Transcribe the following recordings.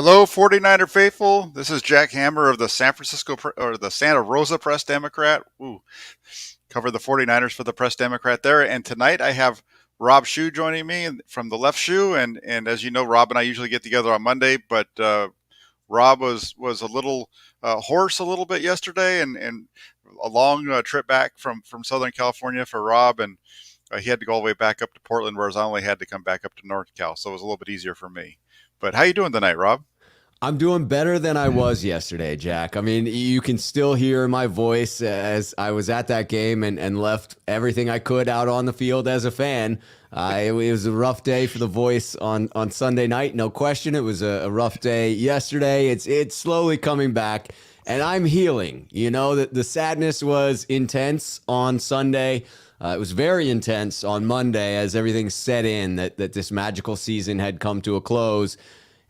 Hello, 49er faithful. This is Jack Hammer of the the Santa Rosa Press Democrat. Ooh, cover the 49ers for the Press Democrat there. And tonight I have Rob Shoe joining me from the Left Shoe. And as you know, Rob and I usually get together on Monday, but Rob was a little hoarse a little bit yesterday, and a long trip back from Southern California for Rob, and he had to go all the way back up to Portland, whereas I only had to come back up to North Cal, so it was a little bit easier for me. But how you doing tonight, Rob? I'm doing better than I was yesterday, Jack. I mean, you can still hear my voice as I was at that game and left everything I could out on the field as a fan. It was a rough day for the voice on Sunday night, no question. It was a rough day yesterday. It's slowly coming back, and I'm healing. You know, that the sadness was intense on Sunday. It was very intense on Monday as everything set in that this magical season had come to a close,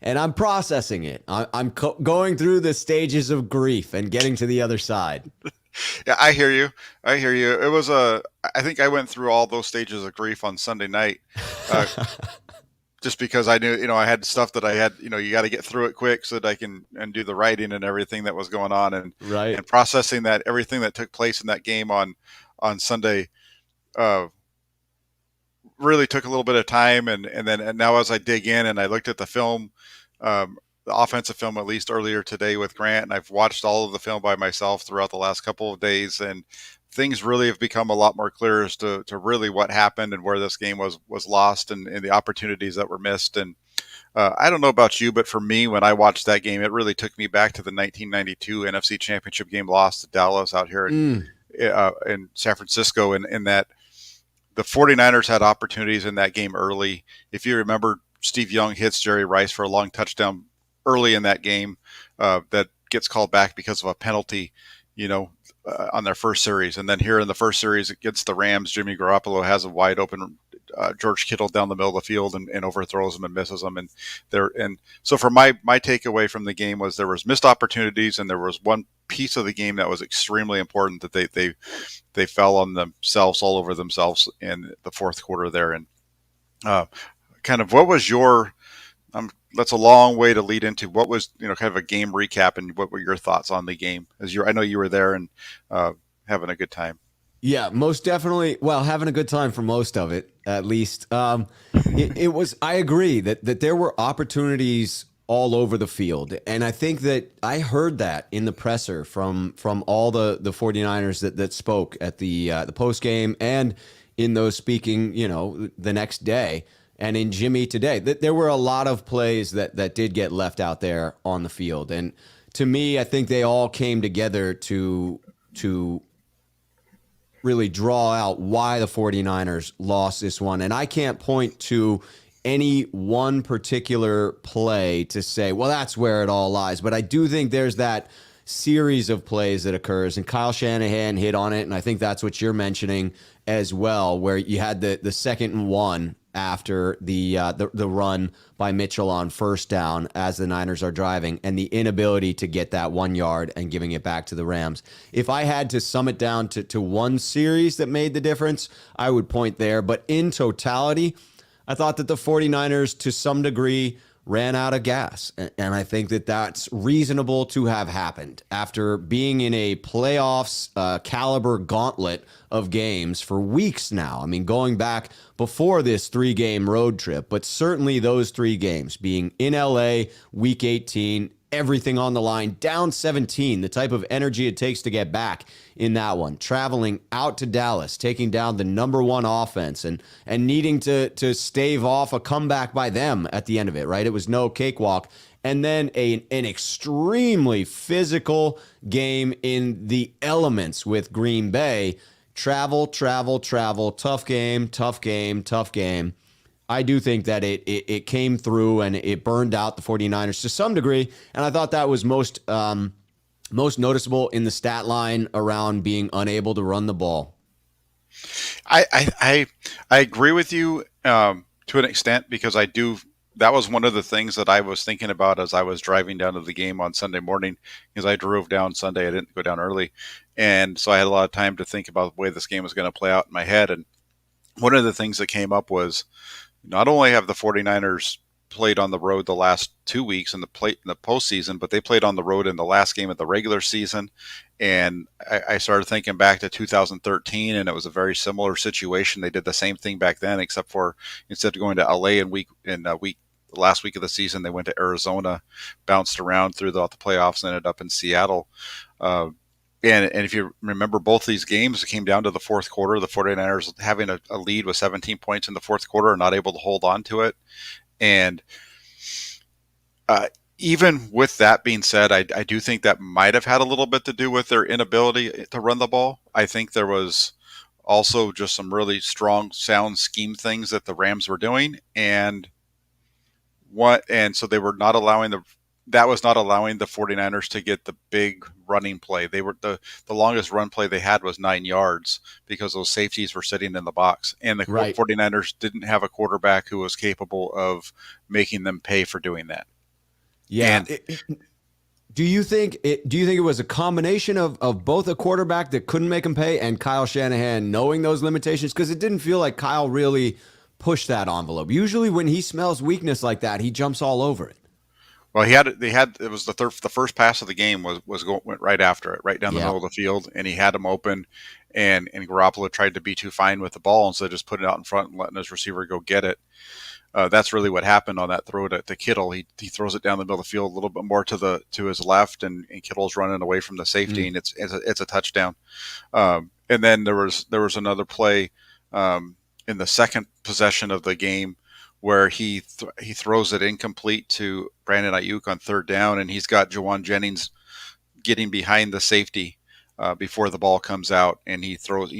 and I'm processing it. I'm going through the stages of grief and getting to the other side. Yeah, I hear you. I hear you. I think I went through all those stages of grief on Sunday night, uh, just because I knew, I had stuff that I had, you got to get through it quick so that I can and do the writing and everything that was going on, Right. and processing that everything that took place in that game on Sunday. Uh, really took a little bit of time, and now as I dig in and I looked at the film, the offensive film, at least earlier today with Grant, and I've watched all of the film by myself throughout the last couple of days, and things really have become a lot more clear as to really what happened and where this game was lost, and the opportunities that were missed. And I don't know about you, but for me, when I watched that game, it really took me back to the 1992 NFC Championship game lost to Dallas out here Mm. in San Francisco, and in that the 49ers had opportunities in that game early. If you remember, Steve Young hits Jerry Rice for a long touchdown early in that game, that gets called back because of a penalty, on their first series. And then here in the first series against the Rams, Jimmy Garoppolo has a wide open George Kittle down the middle of the field, and overthrows him and misses him. And so for my takeaway from the game was there was missed opportunities, and there was one piece of the game that was extremely important that they fell on themselves, all over themselves in the fourth quarter there. And uh, kind of what was your that's a long way to lead into what was, kind of a game recap, and what were your thoughts on the game, I know you were there and having a good time. Yeah, most definitely. Well, having a good time for most of it, at least. It was. I agree that there were opportunities all over the field, and I think that I heard that in the presser from all the 49ers that spoke at the post game, and in those speaking, the next day, and in Jimmy today. That there were a lot of plays that did get left out there on the field, and to me, I think they all came together to really draw out why the 49ers lost this one. And I can't point to any one particular play to say, well, that's where it all lies. But I do think there's that series of plays that occurs, and Kyle Shanahan hit on it, and I think that's what you're mentioning as well, where you had the second and one after the run by Mitchell on first down as the Niners are driving, and the inability to get that 1 yard and giving it back to the Rams. If I had to sum it down to one series that made the difference, I would point there. But in totality, I thought that the 49ers, to some degree, ran out of gas. And I think that that's reasonable to have happened after being in a playoffs caliber gauntlet of games for weeks now. I mean, going back before this 3-game road trip, but certainly those 3 games being in LA, week 18, everything on the line, down 17, the type of energy it takes to get back in that one, traveling out to Dallas, taking down the number 1 offense, and needing to stave off a comeback by them at the end of it, right? It was no cakewalk. And then an extremely physical game in the elements with Green Bay. Travel, travel, travel, tough game, tough game, tough game. I do think that it came through and it burned out the 49ers to some degree. And I thought that was most noticeable in the stat line around being unable to run the ball. I agree with you, to an extent, because I do. That was one of the things that I was thinking about as I was driving down to the game on Sunday morning, because I drove down Sunday. I didn't go down early, and so I had a lot of time to think about the way this game was going to play out in my head. And one of the things that came up was, not only have the 49ers played on the road the last 2 weeks in the postseason, but they played on the road in the last game of the regular season. And I started thinking back to 2013, and it was a very similar situation. They did the same thing back then, except for instead of going to LA the last week of the season, they went to Arizona, bounced around throughout the playoffs, and ended up in Seattle. Uh, and if you remember, both these games came down to the fourth quarter. The 49ers having a lead with 17 points in the fourth quarter and not able to hold on to it. And uh, even with that being said, I do think that might have had a little bit to do with their inability to run the ball. I think there was also just some really strong, sound scheme things that the Rams were doing. And so they were not allowing that was not allowing the 49ers to get the big running play. They were the longest run play they had was 9 yards because those safeties were sitting in the box, and the Right. 49ers didn't have a quarterback who was capable of making them pay for doing that. Yeah. And Do you think it was a combination of both a quarterback that couldn't make him pay and Kyle Shanahan knowing those limitations? Because it didn't feel like Kyle really pushed that envelope. Usually, when he smells weakness like that, he jumps all over it. well, it was the first pass of the game went right after it, right down the Yeah. middle of the field, and he had him open, and Garoppolo tried to be too fine with the ball instead of just putting it out in front and letting his receiver go get it. That's really what happened on that throw to Kittle. He throws it down the middle of the field a little bit more to his left, and Kittle's running away from the safety, Mm. and it's a touchdown. And then there was another play in the second possession of the game where he throws it incomplete to Brandon Ayuk on third down, and he's got Jawan Jennings getting behind the safety before the ball comes out, and he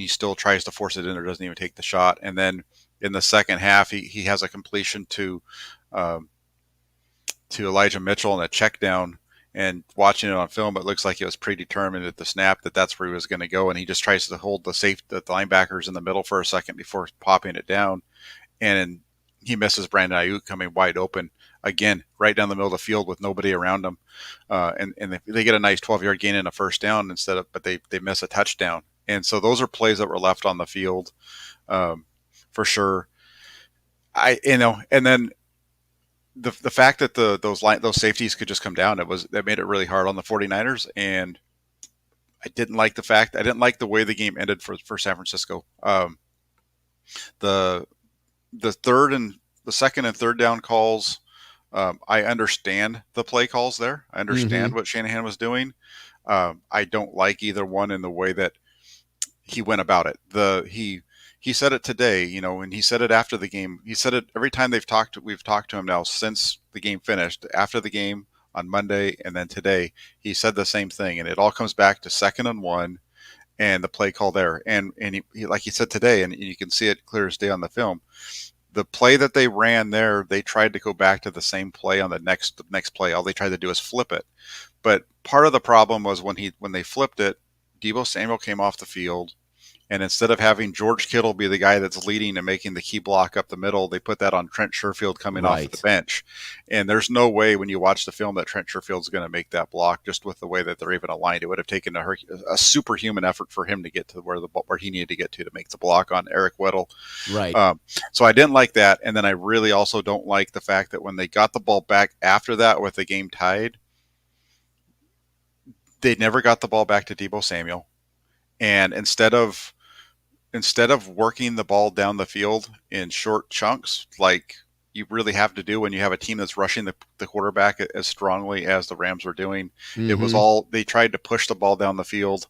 still tries to force it in or doesn't even take the shot. And then in the second half, he has a completion um, to Elijah Mitchell and a check down. And watching it on film, it looks like it was predetermined at the snap that that's where he was going to go, and he just tries to hold the linebackers in the middle for a second before popping it down, and he misses Brandon Ayuk coming wide open again, right down the middle of the field with nobody around him, and they get a nice 12-yard gain and a first down but they miss a touchdown, and so those are plays that were left on the field, for sure. And then the fact that those safeties could just come down, that made it really hard on the 49ers, and I didn't like the way the game ended for San Francisco. The the second and third down calls, I understand the play calls there. I understand Hmm. what Shanahan was doing. I don't like either one in the way that he went about it. He said it today, and he said it after the game. He said it every time we've talked to him now since the game finished. After the game on Monday and then today, he said the same thing, and it all comes back to 2nd and 1 and the play call there. And like he said today, and you can see it clear as day on the film. The play that they ran there, they tried to go back to the same play on the next play. All they tried to do is flip it. But part of the problem was when they flipped it, Deebo Samuel came off the field, and instead of having George Kittle be the guy that's leading and making the key block up the middle, they put that on Trent Sherfield coming off of the Right. bench. And there's no way when you watch the film that Trent Sherfield's going to make that block just with the way that they're even aligned. It would have taken a superhuman effort for him to get to where he needed to get to make the block on Eric Weddle. Right. Um, so I didn't like that. And then I really also don't like the fact that when they got the ball back after that with the game tied, they never got the ball back to Deebo Samuel. And instead of working the ball down the field in short chunks, like you really have to do when you have a team that's rushing the quarterback as strongly as the Rams were doing, Hmm. they tried to push the ball down the field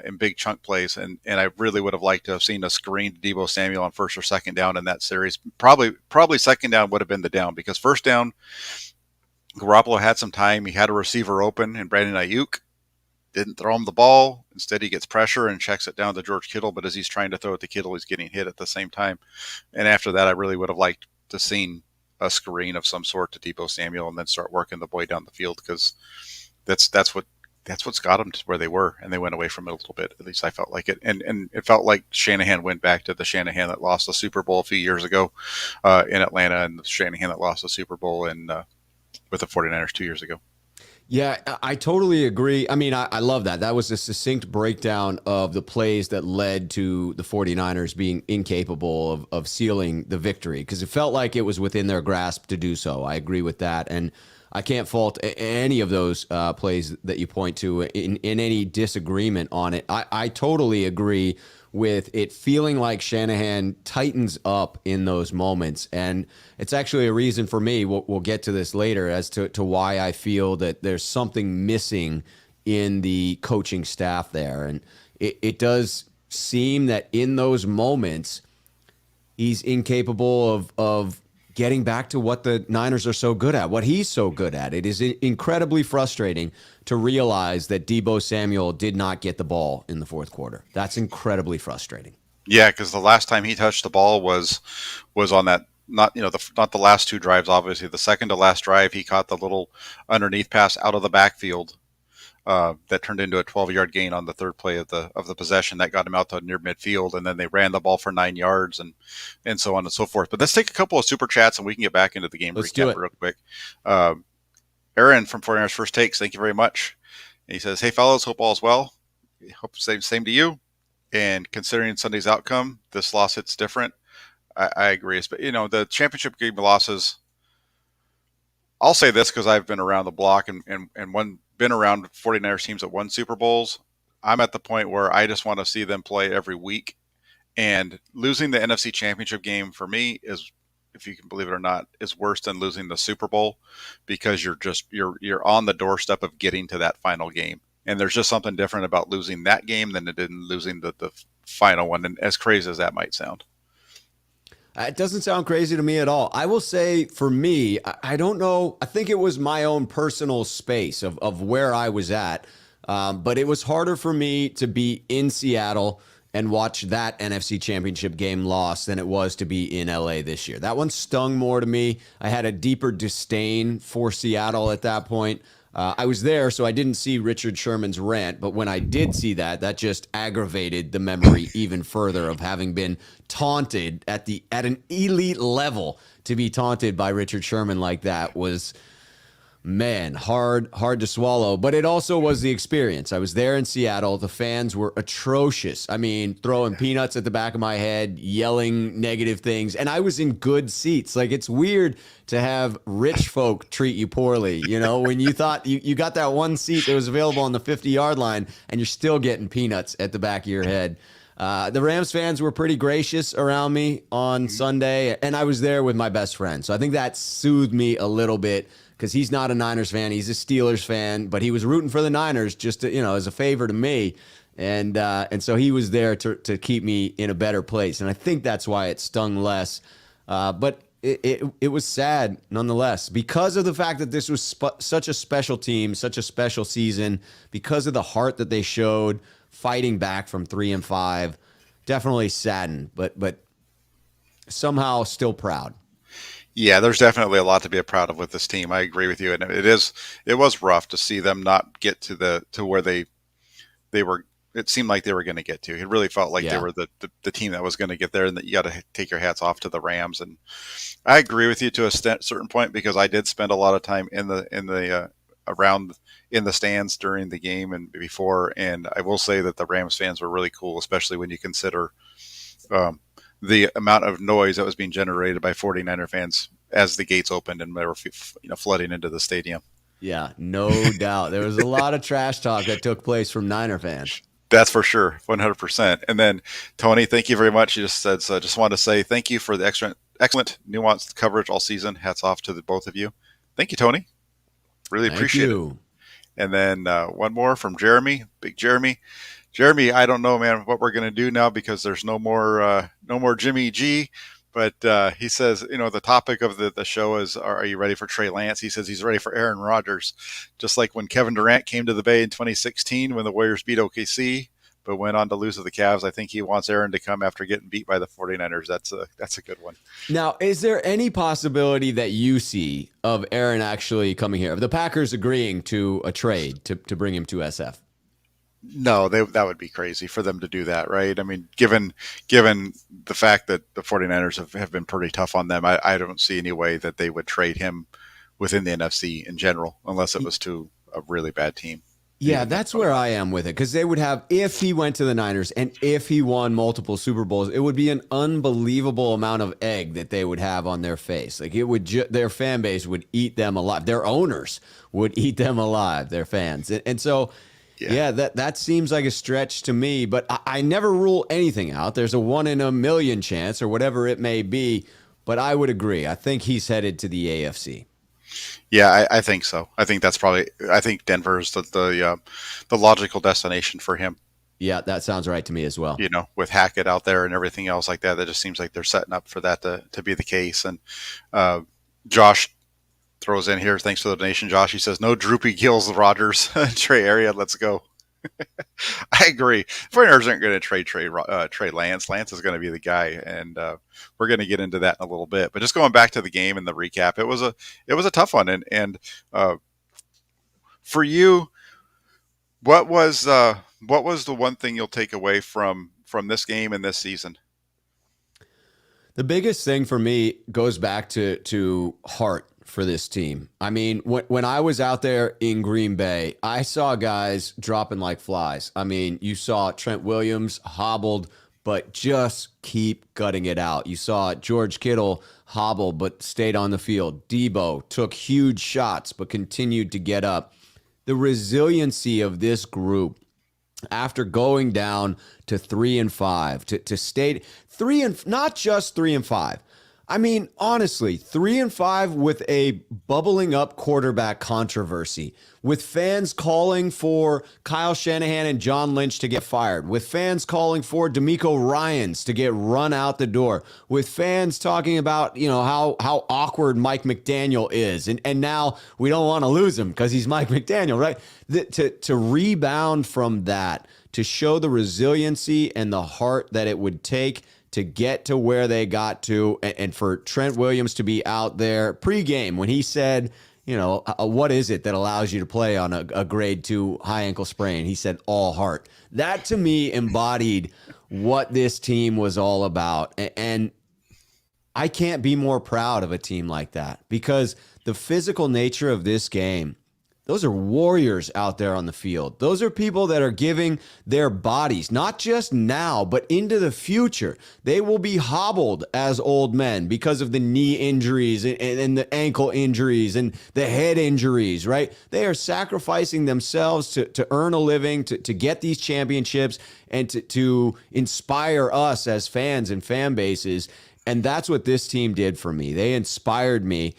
in big chunk plays. And I really would have liked to have seen a screen to Deebo Samuel on first or second down in that series. Probably second down would have been the down, because first down, Garoppolo had some time. He had a receiver open, and Brandon Ayuk didn't throw him the ball. Instead, he gets pressure and checks it down to George Kittle. But as he's trying to throw it to Kittle, he's getting hit at the same time. And after that, I really would have liked to seen a screen of some sort to Deebo Samuel and then start working the boy down the field, because that's that's what that's what's got them to where they were, and they went away from it a little bit. At least I felt like it, and it felt like Shanahan went back to the Shanahan that lost the Super Bowl a few years ago in Atlanta, and the Shanahan that lost the Super Bowl with the 49ers 2 years ago. Yeah, I totally agree. I mean, I love that. That was a succinct breakdown of the plays that led to the 49ers being incapable of sealing the victory because it felt like it was within their grasp to do so. I agree with that. And I can't fault any of those plays that you point to in any disagreement on it. I totally agree with it feeling like Shanahan tightens up in those moments. And it's actually a reason for me, we'll get to this later, as to why I feel that there's something missing in the coaching staff there. And it does seem that in those moments, he's incapable of getting back to what the Niners are so good at, what he's so good at. It is incredibly frustrating to realize that Deebo Samuel did not get the ball in the fourth quarter. That's incredibly frustrating. Yeah, because the last time he touched the ball was on that, not not the last two drives. Obviously, the second to last drive, he caught the little underneath pass out of the backfield that turned into a 12-yard gain on the third play of the possession that got him out to near midfield, and then they ran the ball for 9 yards and so on and so forth. But let's take a couple of super chats and we can get back into the game Let's do recap it. real quick. Uh, Aaron from 49ers First Takes, thank you very much. And he says, "Hey fellows, hope all is well. Hope same to you. And considering Sunday's outcome, this loss hits different. I agree. But the championship game losses. I'll say this because I've been around the block and been around 49ers teams that won Super Bowls. I'm at the point where I just want to see them play every week. And losing the NFC Championship game for me is, if you can believe it or not, is worse than losing the Super Bowl because you're on the doorstep of getting to that final game. And there's just something different about losing that game than it did in losing the final one. And as crazy as that might sound. It doesn't sound crazy to me at all. I will say for me, I don't know. I think it was my own personal space of where I was at. But it was harder for me to be in Seattle and watch that NFC Championship game loss than it was to be in LA this year. That one stung more to me. I had a deeper disdain for Seattle at that point. I was there, so I didn't see Richard Sherman's rant, but when I did see that, that just aggravated the memory even further of having been taunted at an elite level. To be taunted by Richard Sherman like that was, man, hard to swallow. But it also was the experience. I was there in Seattle. The fans were atrocious. I mean, throwing peanuts at the back of my head, yelling negative things, and I was in good seats. Like, it's weird to have rich folk treat you poorly. When you thought you got that one seat that was available on the 50-yard line, and you're still getting peanuts at the back of your head. The Rams fans were pretty gracious around me on Sunday, and I was there with my best friend. So I think that soothed me a little bit because he's not a Niners fan. He's a Steelers fan, but he was rooting for the Niners just to, as a favor to me. And so he was there to keep me in a better place. And I think that's why it stung less. But it was sad nonetheless because of the fact that this was such a special team, such a special season, because of the heart that they showed fighting back from 3-5. Definitely saddened, but somehow still proud. Yeah, there's definitely a lot to be proud of with this team. I agree with you, and it was rough to see them not get to where they were. It seemed like they were going to get to. It really felt like they Yeah. were the team that was going to get there, and that you got to take your hats off to the Rams. And I agree with you to a certain point because I did spend a lot of time in the around in the stands during the game and before, and I will say that the Rams fans were really cool, especially when you consider um, the amount of noise that was being generated by 49er fans as the gates opened and they were flooding into the stadium. Yeah, no doubt. There was a lot of trash talk that took place from Niner fans. That's for sure, 100%. And then, Tony, thank you very much. You just said so. I just wanted to say thank you for the excellent, nuanced coverage all season. Hats off to the both of you. Thank you, Tony. Really Thank appreciate it. you. And then one more from Jeremy, Big Jeremy. Jeremy, I don't know, man, what we're going to do now because there's no more Jimmy G. But he says, the topic of the show is, are you ready for Trey Lance? He says he's ready for Aaron Rodgers. Just like when Kevin Durant came to the Bay in 2016 when the Warriors beat OKC, but went on to lose to the Cavs. I think he wants Aaron to come after getting beat by the 49ers. That's a good one. Now, is there any possibility that you see of Aaron actually coming here, of the Packers agreeing to a trade to bring him to SF? No, that would be crazy for them to do that, right? I mean, given the fact that the 49ers have been pretty tough on them, I don't see any way that they would trade him within the NFC in general, unless it was to a really bad team. Yeah, that's where I am with it, because they would have, if he went to the Niners and if he won multiple Super Bowls, it would be an unbelievable amount of egg that they would have on their face. Like, it would, their fan base would eat them alive. Their owners would eat them alive. Their fans, and so. Yeah, that seems like a stretch to me, but I never rule anything out. There's a 1 in a million chance, or whatever it may be. But I would agree. I think he's headed to the AFC. Yeah, I think so. I think that's probably. I think Denver is the logical destination for him. Yeah, that sounds right to me as well. You know, with Hackett out there and everything else like that, that just seems like they're setting up for that to be the case. And Josh throws in here, thanks for the donation, Josh. He says, no droopy gills, Rodgers, Trey area, let's go. I agree. 49ers aren't going to trade Trey Lance. Lance is going to be the guy, and we're going to get into that in a little bit. But just going back to the game and the recap, it was a tough one. And for you, what was the one thing you'll take away from this game and this season? The biggest thing for me goes back to heart for this team. I mean, when I was out there in Green Bay, I saw guys dropping like flies. I mean, you saw Trent Williams hobbled, but just keep gutting it out. You saw George Kittle hobble, but stayed on the field. Debo took huge shots, but continued to get up. The resiliency of this group after going down to 3-5, to stay not just 3-5. I mean, honestly, 3-5 with a bubbling up quarterback controversy, with fans calling for Kyle Shanahan and John Lynch to get fired, with fans calling for DeMeco Ryans to get run out the door, with fans talking about, how awkward Mike McDaniel is. And now we don't want to lose him because he's Mike McDaniel, right? To rebound from that, to show the resiliency and the heart that it would take to get to where they got to, and for Trent Williams to be out there pregame when he said, what is it that allows you to play on a grade 2 high ankle sprain? He said, all heart. That to me embodied what this team was all about. And I can't be more proud of a team like that, because the physical nature of this game, those are warriors out there on the field. Those are people that are giving their bodies, not just now, but into the future. They will be hobbled as old men because of the knee injuries and the ankle injuries and the head injuries, right? They are sacrificing themselves to earn a living, to get these championships, and to inspire us as fans and fan bases. And that's what this team did for me. They inspired me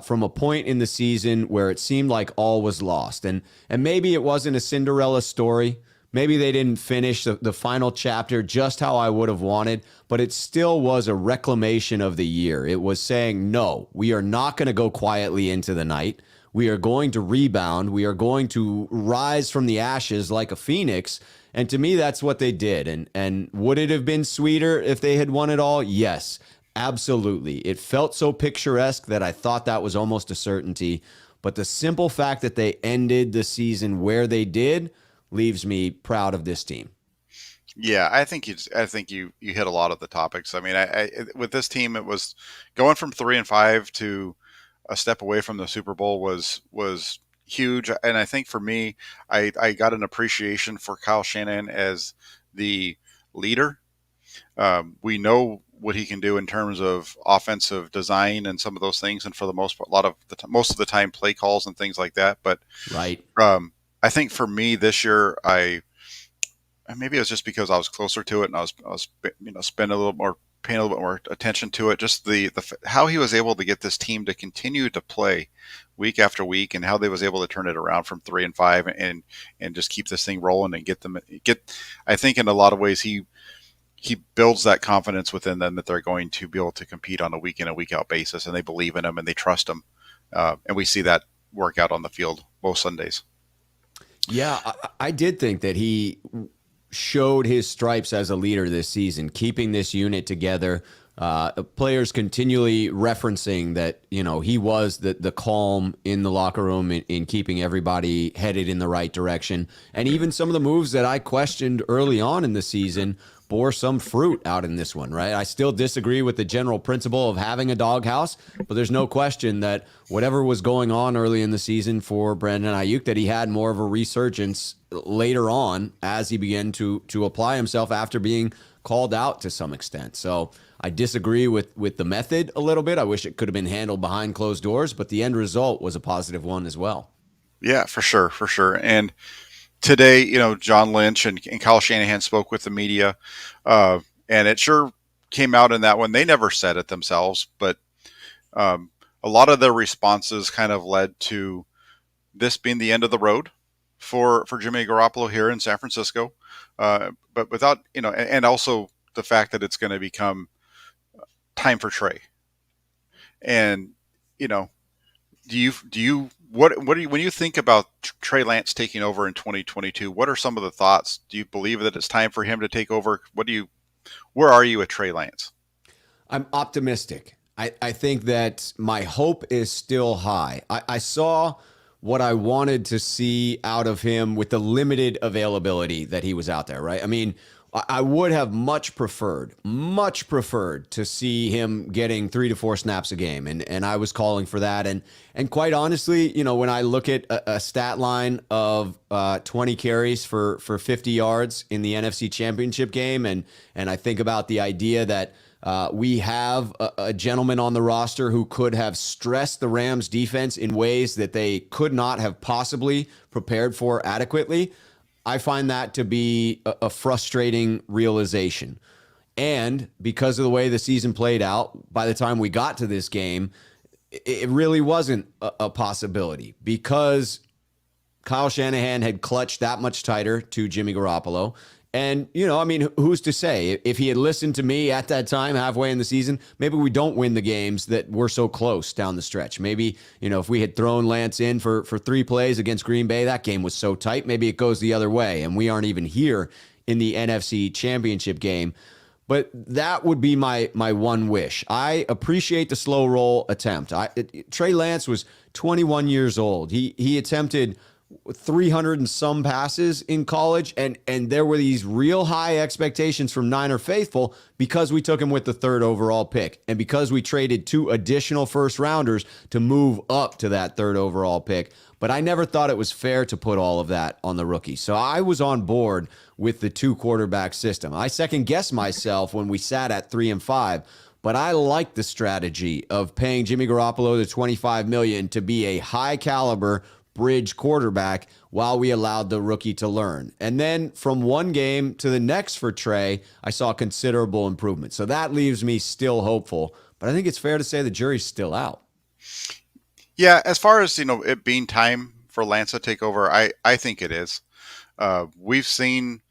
from a point in the season where it seemed like all was lost. And maybe it wasn't a Cinderella story. Maybe they didn't finish the final chapter just how I would have wanted, but it still was a reclamation of the year. It was saying, no, we are not going to go quietly into the night. We are going to rebound. We are going to rise from the ashes like a phoenix. And to me, that's what they did. And would it have been sweeter if they had won it all? Yes, absolutely. It felt so picturesque that I thought that was almost a certainty. But the simple fact that they ended the season where they did leaves me proud of this team. Yeah, I think you hit a lot of the topics. I mean, with this team, it was going from 3-5 to a step away from the Super Bowl was huge. And I think for me, I got an appreciation for Kyle Shanahan as the leader. We know what he can do in terms of offensive design and some of those things, and for the most part, most of the time, play calls and things like that. But right, I think for me this year, maybe it was just because I was closer to it and I was spending a little more, paying a little bit more attention to it. Just the how he was able to get this team to continue to play week after week, and how they was able to turn it around from 3-5 and just keep this thing rolling and get. I think in a lot of ways he builds that confidence within them that they're going to be able to compete on a week in and week out basis, and they believe in him and they trust him, and we see that work out on the field most Sundays. Yeah, I did think that he showed his stripes as a leader this season, keeping this unit together. Players continually referencing that, he was the calm in the locker room in keeping everybody headed in the right direction. And even some of the moves that I questioned early on in the season, bore some fruit out in this one, right? I still disagree with the general principle of having a doghouse, but there's no question that whatever was going on early in the season for Brandon Ayuk, that he had more of a resurgence later on as he began to apply himself after being called out to some extent. So I disagree with the method a little bit. I wish it could have been handled behind closed doors, but the end result was a positive one as well. Yeah, for sure, for sure. And today, John Lynch and Kyle Shanahan spoke with the media, and it sure came out in that one. They never said it themselves, but a lot of their responses kind of led to this being the end of the road for Jimmy Garoppolo here in San Francisco. But without, and also the fact that it's going to become time for Trey. And, do you what do you, when you think about Trey Lance taking over in 2022, what are some of the thoughts? Do you believe that it's time for him to take over? Where are you at Trey Lance? I'm optimistic. I think that my hope is still high. I saw what I wanted to see out of him with the limited availability that he was out there, right? I mean, I would have much preferred to see him getting 3 to 4 snaps a game. And I was calling for that. And quite honestly, when I look at a stat line of 20 carries for 50 yards in the NFC Championship game, and I think about the idea that we have a gentleman on the roster who could have stressed the Rams defense in ways that they could not have possibly prepared for adequately, I find that to be a frustrating realization. And because of the way the season played out, by the time we got to this game, it really wasn't a possibility because Kyle Shanahan had clutched that much tighter to Jimmy Garoppolo. And, who's to say? If he had listened to me at that time, halfway in the season, maybe we don't win the games that were so close down the stretch. Maybe, if we had thrown Lance in for 3 plays against Green Bay, that game was so tight, maybe it goes the other way, and we aren't even here in the NFC Championship game. But that would be my one wish. I appreciate the slow roll attempt. Trey Lance was 21 years old. He attempted 300 and some passes in college, and there were these real high expectations from Niner faithful because we took him with the 3rd overall pick and because we traded 2 additional first rounders to move up to that 3rd overall pick. But I never thought it was fair to put all of that on the rookie. So I was on board with the 2 quarterback system. I second guessed myself when we sat at 3 and 5. But I like the strategy of paying Jimmy Garoppolo the $25 million to be a high caliber bridge quarterback while we allowed the rookie to learn. And then from one game to the next for Trey, I saw considerable improvement. So that leaves me still hopeful. But I think it's fair to say the jury's still out. Yeah, as far as, it being time for Lance to take over, I think it is. We've seen,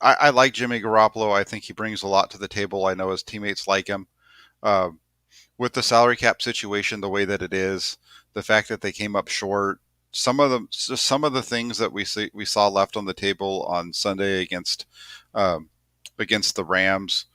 I like Jimmy Garoppolo. I think he brings a lot to the table. I know his teammates like him. With the salary cap situation the way that it is, the fact that they came up short, some of the things that we saw left on the table on Sunday against the Rams,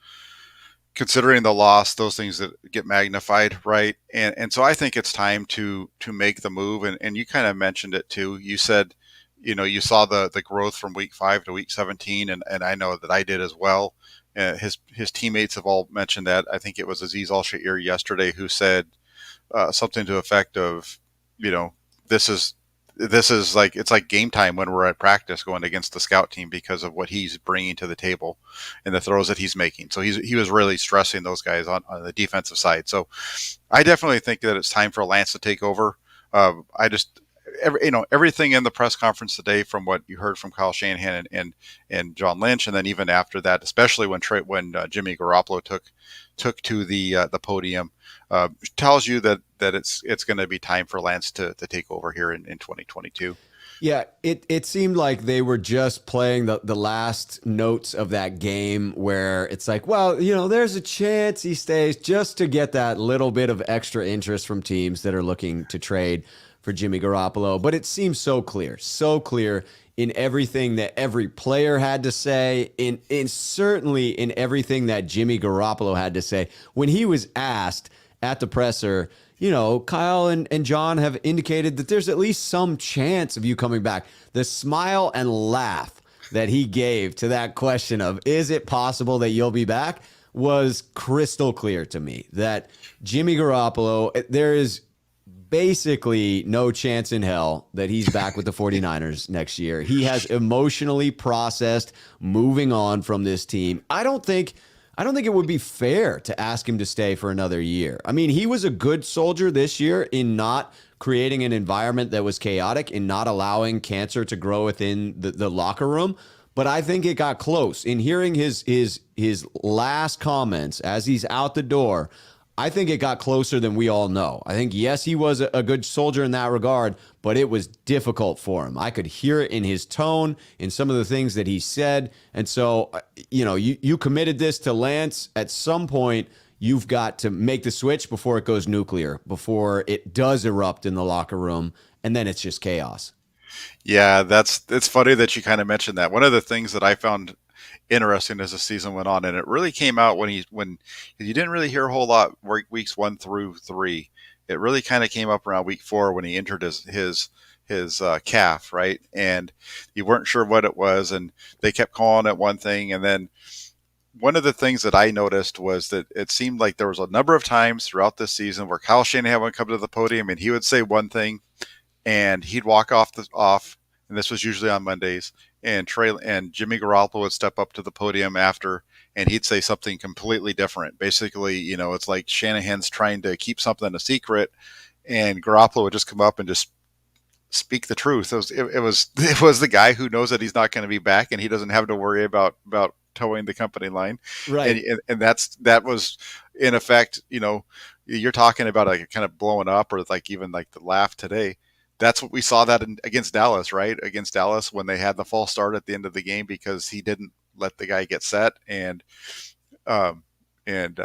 considering the loss, those things that get magnified, right? And so I think it's time to make the move. And you kind of mentioned it too. You said, you saw the growth from week 5 to week 17, and I know that I did as well. His teammates have all mentioned that. I think it was Azeez Al-Shaair yesterday who said something to the effect of, this is like, it's like game time when we're at practice going against the scout team because of what he's bringing to the table and the throws that he's making. So he was really stressing those guys on the defensive side. So I definitely think that it's time for Lance to take over. Everything in the press conference today, from what you heard from Kyle Shanahan and John Lynch, and then even after that, especially when Jimmy Garoppolo took to the podium, tells you that it's going to be time for Lance to take over here in 2022. Yeah, it seemed like they were just playing the last notes of that game where it's like, well, there's a chance he stays, just to get that little bit of extra interest from teams that are looking to trade for Jimmy Garoppolo. But it seems so clear in everything that every player had to say, in certainly in everything that Jimmy Garoppolo had to say. When he was asked at the presser, Kyle and John have indicated that there's at least some chance of you coming back. The smile and laugh that he gave to that question of, is it possible that you'll be back, was crystal clear to me. That Jimmy Garoppolo, there is basically no chance in hell that he's back with the 49ers next year. He has emotionally processed moving on from this team. I don't think it would be fair to ask him to stay for another year. I mean, he was a good soldier this year in not creating an environment that was chaotic, in not allowing cancer to grow within the locker room. But I think it got close. In hearing his last comments as he's out the door, I think it got closer than we all know. I think, yes, he was a good soldier in that regard, but it was difficult for him. I could hear it in his tone, in some of the things that he said. And so, you committed this to Lance. At some point, you've got to make the switch before it goes nuclear, before it does erupt in the locker room, and then it's just chaos. Yeah, it's funny that you kind of mentioned that. One of the things that I found interesting as the season went on, and it really came out when you didn't really hear a whole lot weeks 1 through 3. It really kind of came up around week 4 when he injured his calf, right? And you weren't sure what it was, and they kept calling it one thing, and then one of the things that I noticed was that it seemed like there was a number of times throughout this season where Kyle Shanahan would come to the podium and he would say one thing, and he'd walk off, and this was usually on Mondays. And Jimmy Garoppolo would step up to the podium after, and he'd say something completely different. Basically, it's like Shanahan's trying to keep something a secret, and Garoppolo would just come up and just speak the truth. It was the guy who knows that he's not going to be back, and he doesn't have to worry about towing the company line, Right. and that was in effect. You're talking about like kind of blowing up, or like even like the laugh today. That's what we saw against Dallas, right? Against Dallas when they had the false start at the end of the game because he didn't let the guy get set, um, and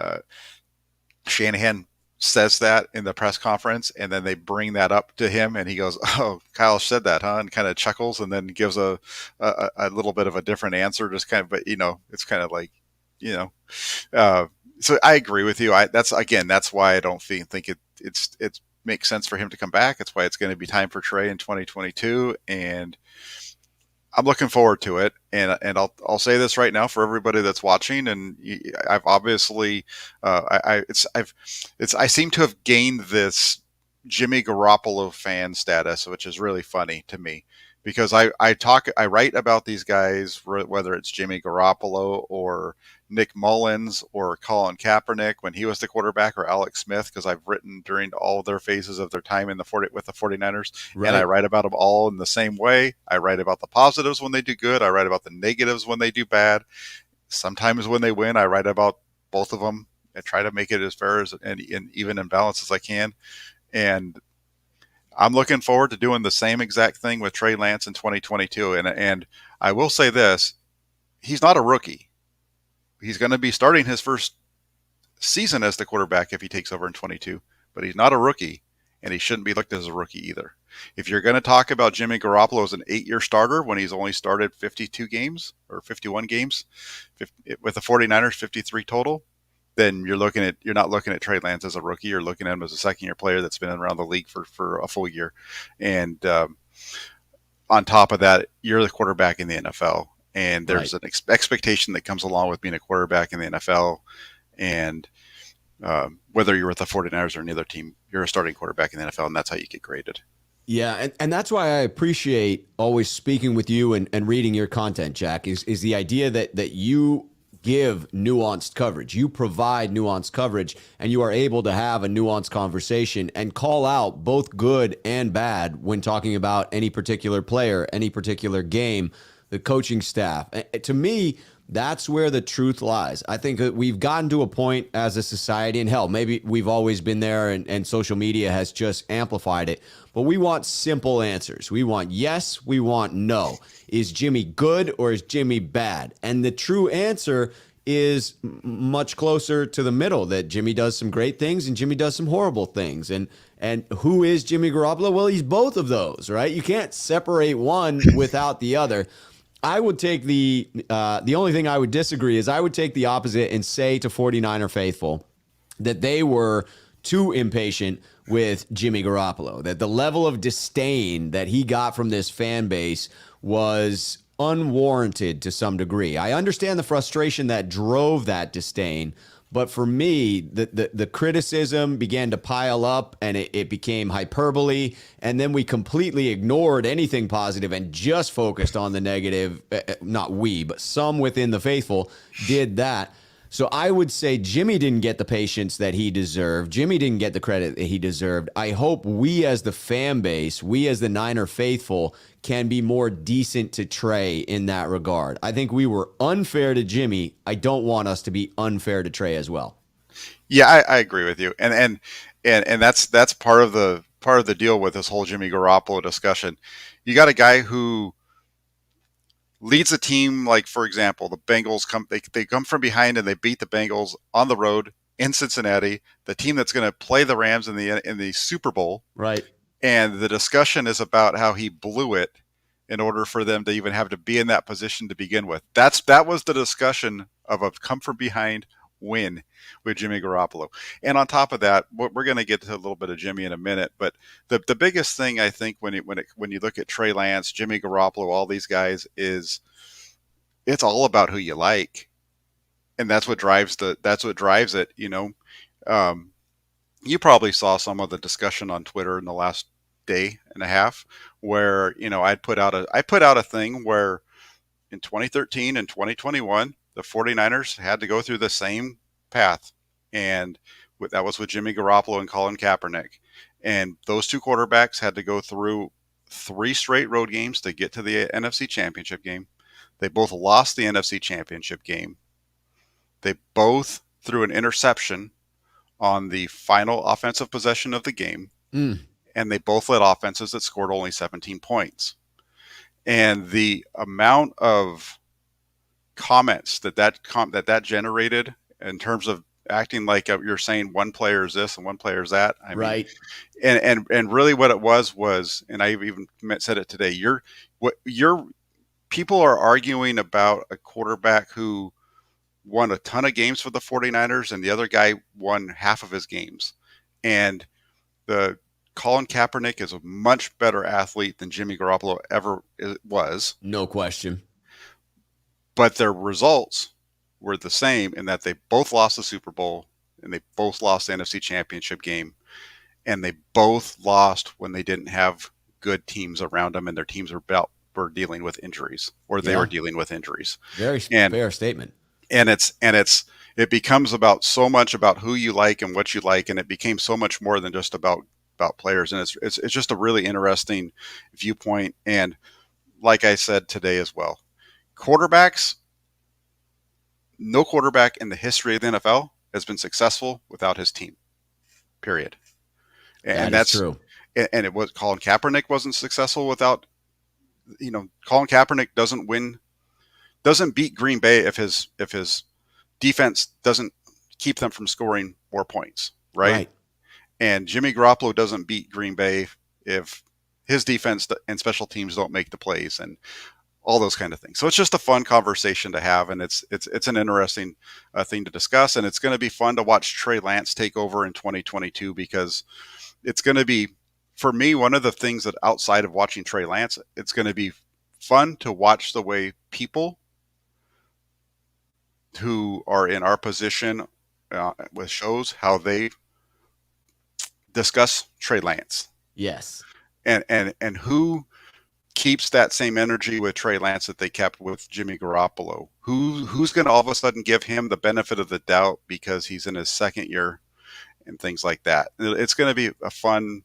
Shanahan says that in the press conference, and then they bring that up to him, and he goes, "Oh, Kyle said that, huh?" And kind of chuckles, and then gives a little bit of a different answer, just kind of, but it's kind of like, you know, uh, so I agree with you. That's why I don't think it makes sense for him to come back. That's why it's going to be time for Trey in 2022, and I'm looking forward to it. And I'll say this right now for everybody that's watching. And I've obviously I seem to have gained this Jimmy Garoppolo fan status, which is really funny to me because I write about these guys, whether it's Jimmy Garoppolo or Nick Mullins or Colin Kaepernick when he was the quarterback, or Alex Smith, because I've written during all their phases of their time with the 49ers, and I Right. write about them all in the same way. I write about the positives when they do good. I write about the negatives when they do bad. Sometimes when they win, I write about both of them and try to make it as fair and even in balance as I can. And I'm looking forward to doing the same exact thing with Trey Lance in 2022. And I will say this: he's not a rookie. He's going to be starting his first season as the quarterback if he takes over in 22, but he's not a rookie, and he shouldn't be looked at as a rookie either. If you're going to talk about Jimmy Garoppolo as an 8-year starter when he's only started 52 games or 51 games with the 49ers, 53 total, then you're not looking at Trey Lance as a rookie. You're looking at him as a second-year player that's been around the league for a full year. And on top of that, you're the quarterback in the NFL. And Right. there's an expectation that comes along with being a quarterback in the NFL. And whether you're with the 49ers or another team, you're a starting quarterback in the NFL, and that's how you get graded. Yeah, and that's why I appreciate always speaking with you and reading your content, Jack, is the idea that you give nuanced coverage. You provide nuanced coverage, and you are able to have a nuanced conversation and call out both good and bad when talking about any particular player, any particular game, the coaching staff. To me, that's where the truth lies. I think that we've gotten to a point as a society, and hell, maybe we've always been there, and social media has just amplified it. But we want simple answers. We want yes, we want no. Is Jimmy good or is Jimmy bad? And the true answer is much closer to the middle, that Jimmy does some great things and Jimmy does some horrible things. And who is Jimmy Garoppolo? Well, he's both of those, right? You can't separate one without the other. I would take the only thing I would disagree is I would take the opposite and say to 49er faithful that they were too impatient with Jimmy Garoppolo, that the level of disdain that he got from this fan base was unwarranted to some degree. I understand the frustration that drove that disdain, but for me, the criticism began to pile up and it became hyperbole. And then we completely ignored anything positive and just focused on the negative. Not we, but some within the faithful did that. So I would say Jimmy didn't get the patience that he deserved. Jimmy didn't get the credit that he deserved. I hope we as the fan base, we as the Niner faithful, can be more decent to Trey in that regard. I think we were unfair to Jimmy. I don't want us to be unfair to Trey as well. Yeah, I agree with you, and that's part of the deal with this whole Jimmy Garoppolo discussion. You got a guy who leads a team, like for example, the Bengals they come from behind and they beat the Bengals on the road in Cincinnati, the team that's going to play the Rams in the Super Bowl. Right. And the discussion is about how he blew it in order for them to even have to be in that position to begin with. That was the discussion of a come from behind win with Jimmy Garoppolo. And on top of that, we're going to get to a little bit of Jimmy in a minute, but the biggest thing I think when you look at Trey Lance, Jimmy Garoppolo, all these guys, is it's all about who you like, and that's what drives it. You probably saw some of the discussion on Twitter in the last day and a half where I put out a thing where in 2013 and 2021 the 49ers had to go through the same path, and that was with Jimmy Garoppolo and Colin Kaepernick, and those two quarterbacks had to go through 3 straight road games to get to the NFC Championship game. They both lost the NFC Championship game. They both threw an interception on the final offensive possession of the game, and they both led offenses that scored only 17 points. And the amount of comments that generated in terms of acting like you're saying one player is this and one player is that. I right. mean, and really what it was, and I even said it today. People are arguing about a quarterback who won a ton of games for the 49ers and the other guy won half of his games. And the Colin Kaepernick is a much better athlete than Jimmy Garoppolo ever was. No question. But their results were the same in that they both lost the Super Bowl and they both lost the NFC Championship game. And they both lost when they didn't have good teams around them and their teams were dealing with injuries, or they were dealing with injuries. Very fair statement. And it becomes about so much about who you like and what you like, and it became so much more than just about players. And it's just a really interesting viewpoint. And like I said today as well, no quarterback in the history of the NFL has been successful without his team. Period. And that's true. And it was Colin Kaepernick wasn't successful without. Colin Kaepernick doesn't beat Green Bay if his defense doesn't keep them from scoring more points, right? And Jimmy Garoppolo doesn't beat Green Bay if his defense and special teams don't make the plays and all those kind of things. So it's just a fun conversation to have, and it's an interesting thing to discuss, and it's going to be fun to watch Trey Lance take over in 2022, because it's going to be, for me, one of the things that outside of watching Trey Lance, it's going to be fun to watch the way people who are in our position with shows, how they discuss Trey Lance. Yes. And who keeps that same energy with Trey Lance that they kept with Jimmy Garoppolo. Who's going to all of a sudden give him the benefit of the doubt because he's in his second year and things like that. It's going to be a fun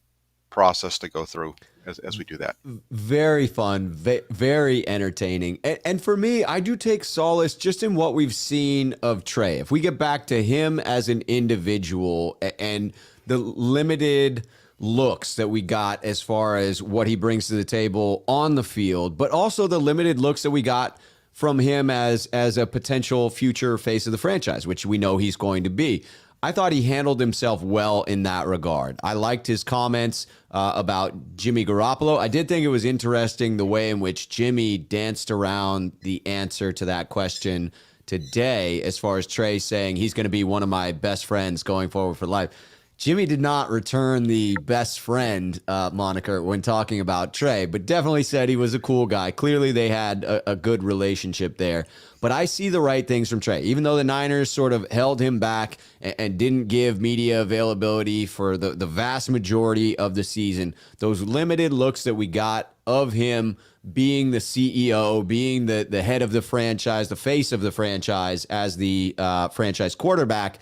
process to go through as we do that. Very fun, very entertaining. And for me, I do take solace just in what we've seen of Trey. If we get back to him as an individual and the limited looks that we got as far as what he brings to the table on the field, but also the limited looks that we got from him as a potential future face of the franchise, which we know he's going to be. I thought he handled himself well in that regard. I liked his comments about Jimmy Garoppolo. I did think it was interesting the way in which Jimmy danced around the answer to that question today, as far as Trey saying he's going to be one of my best friends going forward for life. Jimmy did not return the best friend moniker when talking about Trey, but definitely said he was a cool guy. Clearly, they had a good relationship there. But I see the right things from Trey. Even though the Niners sort of held him back and didn't give media availability for the vast majority of the season, those limited looks that we got of him being the CEO, being the head of the franchise, the face of the franchise as the franchise quarterback,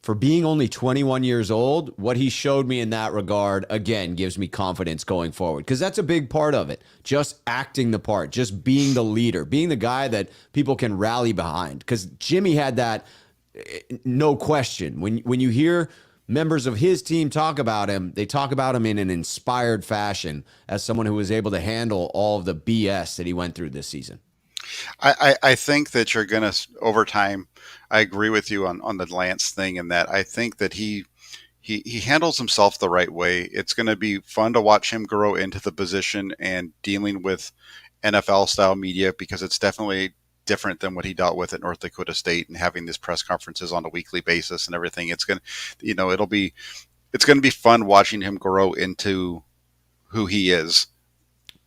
for being only 21 years old, what he showed me in that regard, again, gives me confidence going forward. Because that's a big part of it. Just acting the part, just being the leader, being the guy that people can rally behind. Because Jimmy had that, no question. When you hear members of his team talk about him, they talk about him in an inspired fashion as someone who was able to handle all of the BS that he went through this season. I think that you're going to, over time, I agree with you on the Lance thing, and that I think that he handles himself the right way. It's going to be fun to watch him grow into the position and dealing with NFL style media, because it's definitely different than what he dealt with at North Dakota State and having these press conferences on a weekly basis and everything. It's going to, it's going to be fun watching him grow into who he is.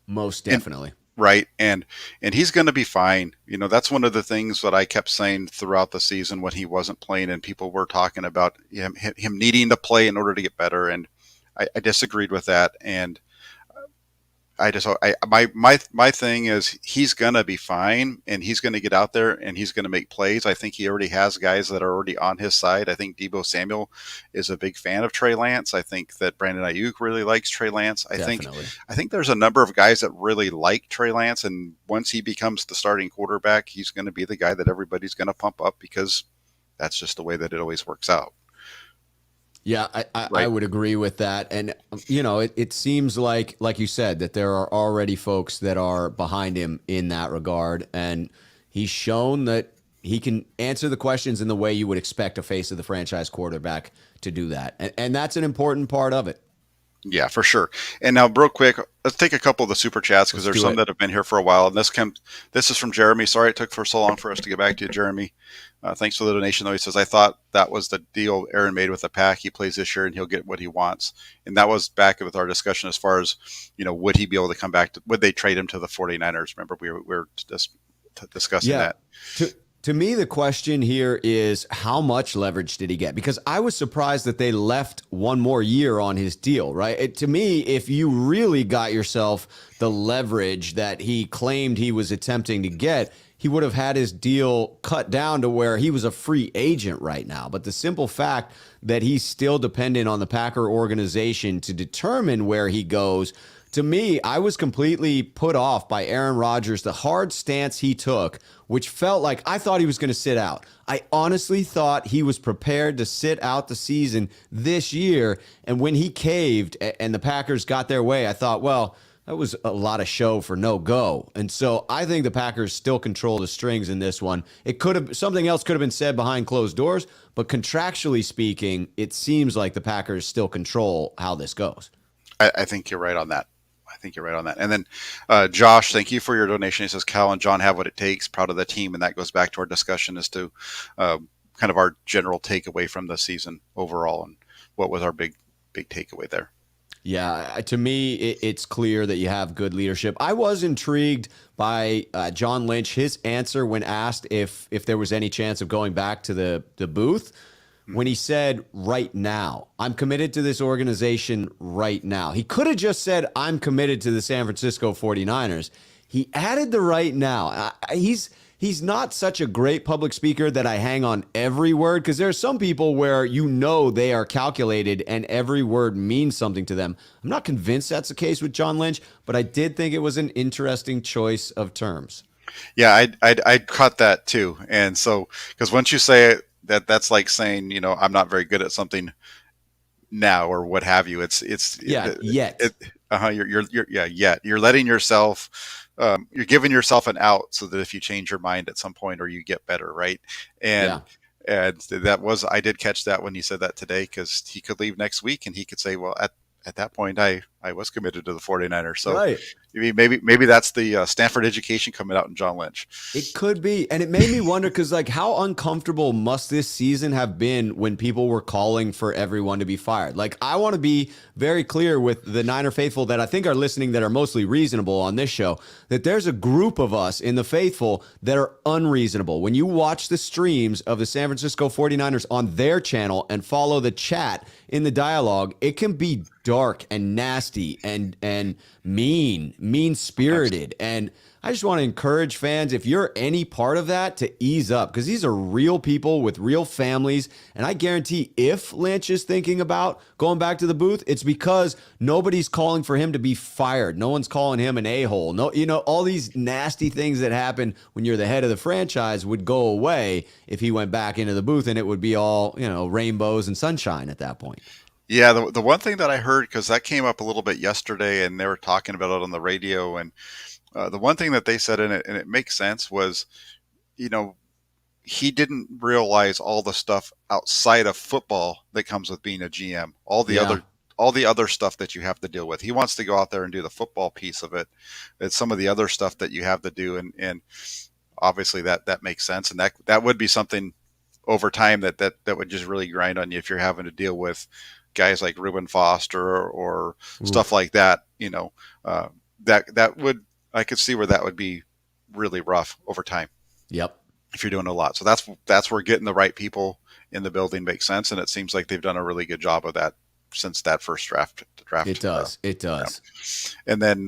Most And definitely. right, and he's going to be fine. That's one of the things that I kept saying throughout the season when he wasn't playing, and people were talking about him needing to play in order to get better, and I disagreed with that. And I just my thing is he's gonna be fine, and he's gonna get out there and he's gonna make plays. I think he already has guys that are already on his side. I think Debo Samuel is a big fan of Trey Lance. I think that Brandon Ayuk really likes Trey Lance. Definitely. I think there's a number of guys that really like Trey Lance, and once he becomes the starting quarterback, he's going to be the guy that everybody's going to pump up, because that's just the way that it always works out, Yeah, I right? would agree with that. And, it seems like you said, that there are already folks that are behind him in that regard. And he's shown that he can answer the questions in the way you would expect a face of the franchise quarterback to do that. And that's an important part of it. Yeah, for sure. And now, real quick, let's take a couple of the super chats, because Let's there's do some it. that have been here for a while. And this is from Jeremy. Sorry it took for so long for us to get back to you, Jeremy. Thanks for the donation, though. He says, I thought that was the deal Aaron made with the pack. He plays this year and he'll get what he wants. And that was back with our discussion as far as, would he be able to come back? Would they trade him to the 49ers? Remember, we were just discussing Yeah. that. To me, the question here is how much leverage did he get? Because I was surprised that they left one more year on his deal, right? To me, if you really got yourself the leverage that he claimed he was attempting to get, he would have had his deal cut down to where he was a free agent right now. But the simple fact that he's still dependent on the Packer organization to determine where he goes, to me, I was completely put off by Aaron Rodgers, the hard stance he took, which felt like I thought he was going to sit out. I honestly thought he was prepared to sit out the season this year. And when he caved and the Packers got their way, I thought, well, that was a lot of show for no go. And so I think the Packers still control the strings in this one. It could have, something else could have been said behind closed doors, but contractually speaking, it seems like the Packers still control how this goes. I think you're right on that. I think you're right on that. And then Josh, thank you for your donation. He says, Cal and John have what it takes, proud of the team. And that goes back to our discussion as to uh, kind of our general takeaway from the season overall, and what was our big takeaway there. Yeah, to me, it's clear that you have good leadership. I was intrigued by John Lynch, his answer when asked if there was any chance of going back to the booth, when he said, right now, I'm committed to this organization right now. He could have just said, I'm committed to the San Francisco 49ers. He added the right now. He's not such a great public speaker that I hang on every word, because there are some people where they are calculated and every word means something to them. I'm not convinced that's the case with John Lynch, but I did think it was an interesting choice of terms. Yeah, I caught that too. And so, because once you say it, that's like saying, I'm not very good at something now, or what have you. Yeah, It yet. yeah, yeah, you're letting yourself, you're giving yourself an out, so that if you change your mind at some point, or you get better, right? And Yeah. that was, I did catch that when he said that today, because he could leave next week and he could say, well, at that point, I I was committed to the 49ers. So Right. maybe that's the Stanford education coming out in John Lynch. It could be. And it made me wonder because, like, how uncomfortable must this season have been when people were calling for everyone to be fired? Like, I want to be very clear with the Niner faithful that I think are listening that are mostly reasonable on this show, that there's a group of us in the faithful that are unreasonable. When you watch the streams of the San Francisco 49ers on their channel and follow the chat in the dialogue, it can be dark and nasty and mean spirited. And I just want to encourage fans, if you're any part of that, to ease up because these are real people with real families. And I guarantee if Lynch is thinking about going back to the booth, it's because nobody's calling for him to be fired. No one's calling him an a-hole. No, all these nasty things that happen when you're the head of the franchise would go away if he went back into the booth, and it would be all, rainbows and sunshine at that point. Yeah, the one thing that I heard, because that came up a little bit yesterday, and they were talking about it on the radio, and the one thing that they said in it, and it makes sense, was, you know, he didn't realize all the stuff outside of football that comes with being a GM, Yeah. all the other stuff that you have to deal with. He wants to go out there and do the football piece of it. It's some of the other stuff that you have to do, and obviously that makes sense, and that would be something over time that would just really grind on you if you're having to deal with guys like Reuben Foster or stuff Oof. like that. That would, I could see where that would be really rough over time Yep. if you're doing a lot. So that's where getting the right people in the building makes sense, and it seems like they've done a really good job of that since that first draft. It does. It Yeah. does. And then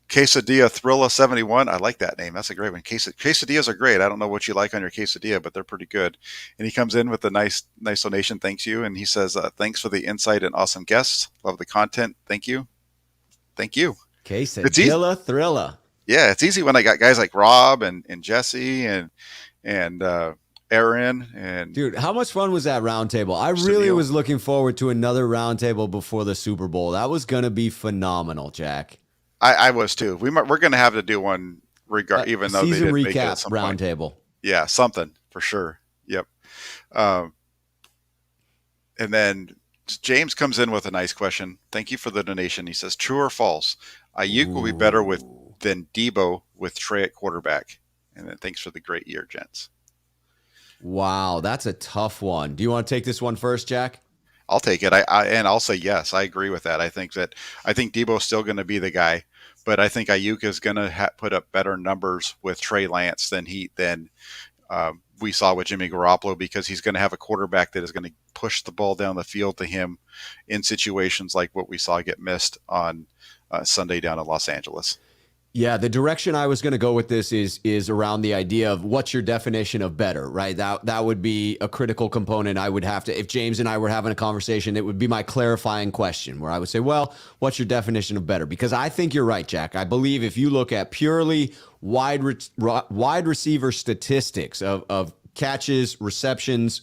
Quesadilla Thrilla 71. I like that name. That's a great one. Quesadillas are great. I don't know what you like on your quesadilla, but they're pretty good. And he comes in with a nice donation. Thanks you. And he says, thanks for the insight and awesome guests. Love the content. Thank you. Thank you. It's easy. Quesadilla Thrilla. Yeah, it's easy when I got guys like Rob and Jesse and Aaron and Dude, how much fun was that roundtable? I really Sunil. was looking forward to another roundtable before the Super Bowl. That was going to be phenomenal, Jack. I was too. We're going to have to do one A even though they season didn't make it at recap some point. roundtable. Yeah, something for sure. Yep. Um, and then James comes in with a nice question. Thank you for the donation. He says, true or false? Ayuk will be better Ooh. than Debo with Trey at quarterback. And then thanks for the great year, gents. Wow, that's a tough one. Do you want to take this one first, Jack? I'll take it. And I'll say yes. I agree with that. I think Debo's still going to be the guy, but I think Ayuk is going to put up better numbers with Trey Lance than we saw with Jimmy Garoppolo, because he's going to have a quarterback that is going to push the ball down the field to him in situations like what we saw get missed on Sunday down in Los Angeles. Yeah, the direction I was going to go with this is around the idea of what's your definition of better, right? That would be a critical component. I would have to, if James and I were having a conversation, it would be my clarifying question where I would say, well, what's your definition of better? Because I think you're right, Jack. I believe if you look at purely wide receiver statistics of catches, receptions,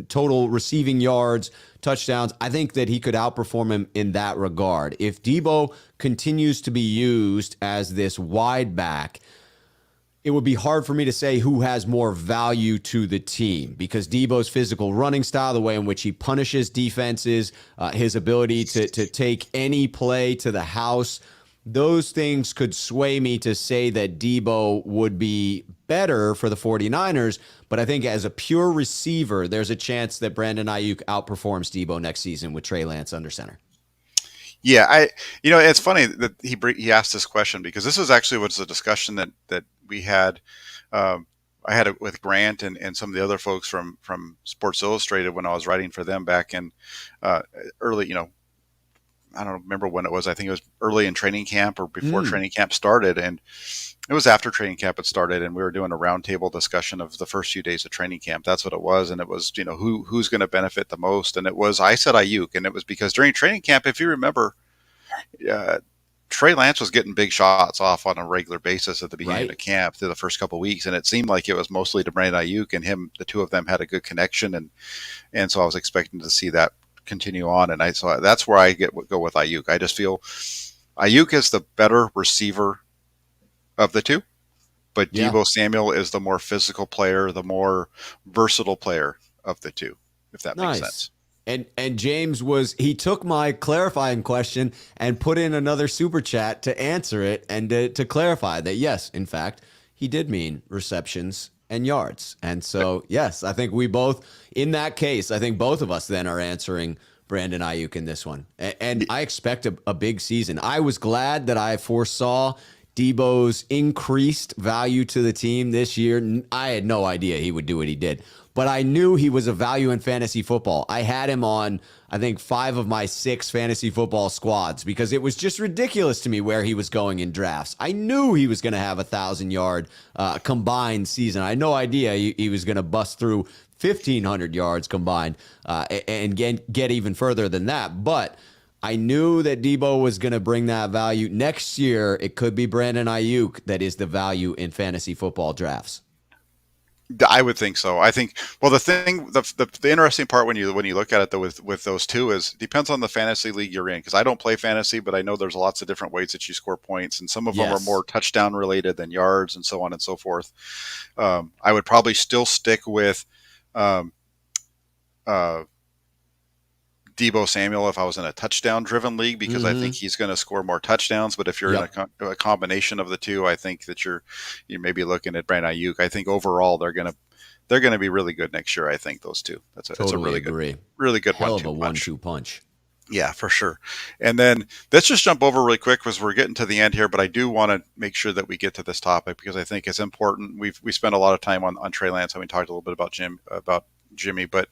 total receiving yards, touchdowns, I think that he could outperform him in that regard. If Debo continues to be used as this wide back, it would be hard for me to say who has more value to the team, because Debo's physical running style, the way in which he punishes defenses, his ability to take any play to the house, those things could sway me to say that Debo would be better for the 49ers. But I think as a pure receiver, there's a chance that Brandon Ayuk outperforms Debo next season with Trey Lance under center. Yeah, it's funny that he asked this question, because this was a discussion that we had. I had it with Grant and some of the other folks from Sports Illustrated when I was writing for them back in early. I don't remember when it was. I think it was early in training camp or before training camp started, and it was after training camp had started, and we were doing a roundtable discussion of the first few days of training camp. That's what it was, and it was who's going to benefit the most, and I said Ayuk, and it was because during training camp, if you remember, Trey Lance was getting big shots off on a regular basis at the beginning Right. of camp through the first couple of weeks, and it seemed like it was mostly to Brandon Ayuk and him. The two of them had a good connection, and so I was expecting to see that continue on, and so that's where I go with Ayuk. I just feel Ayuk is the better receiver of the two, but Yeah. Debo Samuel is the more physical player, the more versatile player of the two, if that makes Nice. sense. And James he took my clarifying question and put in another super chat to answer it and to clarify that, yes, in fact, he did mean receptions and yards. And so, yes, I think we both, in that case, I think both of us then are answering Brandon Ayuk in this one. And I expect a big season. I was glad that I foresaw Debo's increased value to the team this year. I had no idea he would do what he did, but I knew he was a value in fantasy football. I had him on, I think, 5 of my 6 fantasy football squads because it was just ridiculous to me where he was going in drafts. I knew he was going to have 1,000-yard combined season. I had no idea he was going to bust through 1,500 yards combined and get even further than that. But I knew that Debo was going to bring that value. Next year, it could be Brandon Ayuk that is the value in fantasy football drafts. I would think so. I think. Well, the interesting part when you look at it though with those two is depends on the fantasy league you're in. Because I don't play fantasy, but I know there's lots of different ways that you score points, and some of them are more touchdown related than yards, and so on and so forth. I would probably still stick with um, uh, Debo Samuel if I was in a touchdown driven league because I think he's going to score more touchdowns. But if you're in a combination of the two, I think that you're maybe looking at Brandon Ayuk. I think overall they're going to be really good next year. I think those two. That's a really good Hell of a 1-2 punch. Yeah, for sure. And then let's just jump over really quick because we're getting to the end here, but I do want to make sure that we get to this topic because I think it's important. We spent a lot of time on Trey Lance and we talked a little bit about Jimmy, but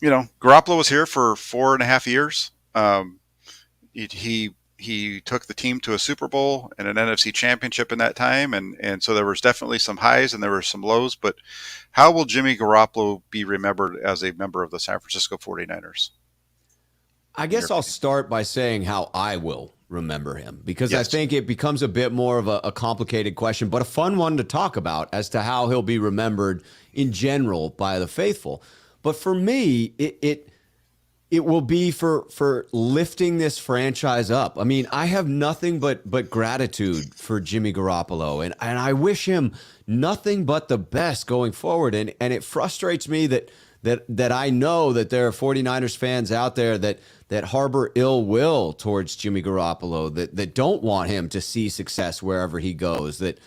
Garoppolo was here for 4.5 years. He took the team to a Super Bowl and an NFC championship in that time. And so there was definitely some highs and there were some lows, but how will Jimmy Garoppolo be remembered as a member of the San Francisco 49ers? I guess I'll start by saying how I will remember him because I think it becomes a bit more of a complicated question, but a fun one to talk about as to how he'll be remembered in general by the faithful. But for me, it will be for lifting this franchise up. I mean, I have nothing but gratitude for Jimmy Garoppolo, and I wish him nothing but the best going forward. And it frustrates me that I know that there are 49ers fans out there that harbor ill will towards Jimmy Garoppolo, that don't want him to see success wherever he goes, that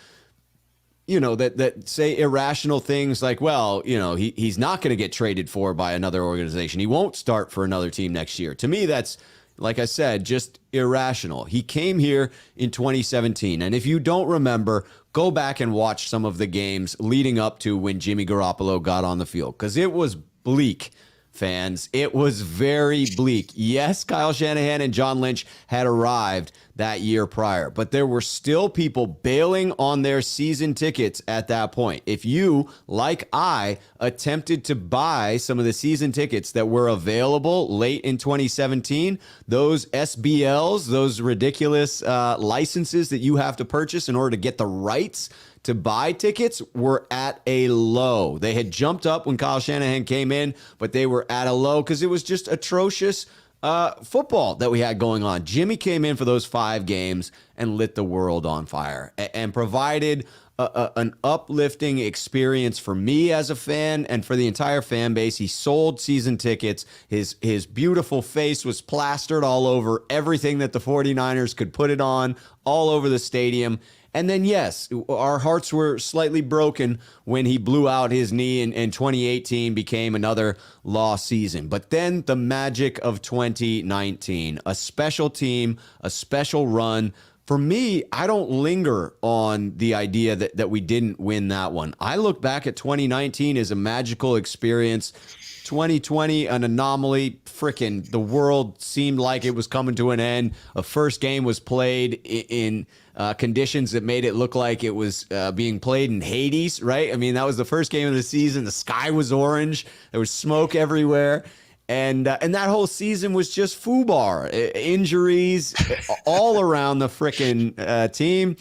say irrational things like, well, he's not going to get traded for by another organization. He won't start for another team next year. To me, that's, like I said, just irrational. He came here in 2017. And if you don't remember, go back and watch some of the games leading up to when Jimmy Garoppolo got on the field, because it was bleak. Fans, it was very bleak. Yes, Kyle Shanahan and John Lynch had arrived that year prior, but there were still people bailing on their season tickets at that point. If you, like I, attempted to buy some of the season tickets that were available late in 2017, those SBLs, those ridiculous licenses that you have to purchase in order to get the rights to buy tickets, were at a low. They had jumped up when Kyle Shanahan came in, but they were at a low because it was just atrocious football that we had going on. Jimmy came in for those 5 games and lit the world on fire and provided an uplifting experience for me as a fan and for the entire fan base. He sold season tickets. His beautiful face was plastered all over everything that the 49ers could put it on, all over the stadium. And then, yes, our hearts were slightly broken when he blew out his knee and 2018 became another lost season. But then the magic of 2019, a special team, a special run. For me, I don't linger on the idea that we didn't win that one. I look back at 2019 as a magical experience. 2020, an anomaly. Frickin' the world seemed like it was coming to an end. A first game was played in conditions that made it look like it was being played in Hades, right? I mean, that was the first game of the season. The sky was orange. There was smoke everywhere. And that whole season was just foobar. Injuries all around the frickin' team.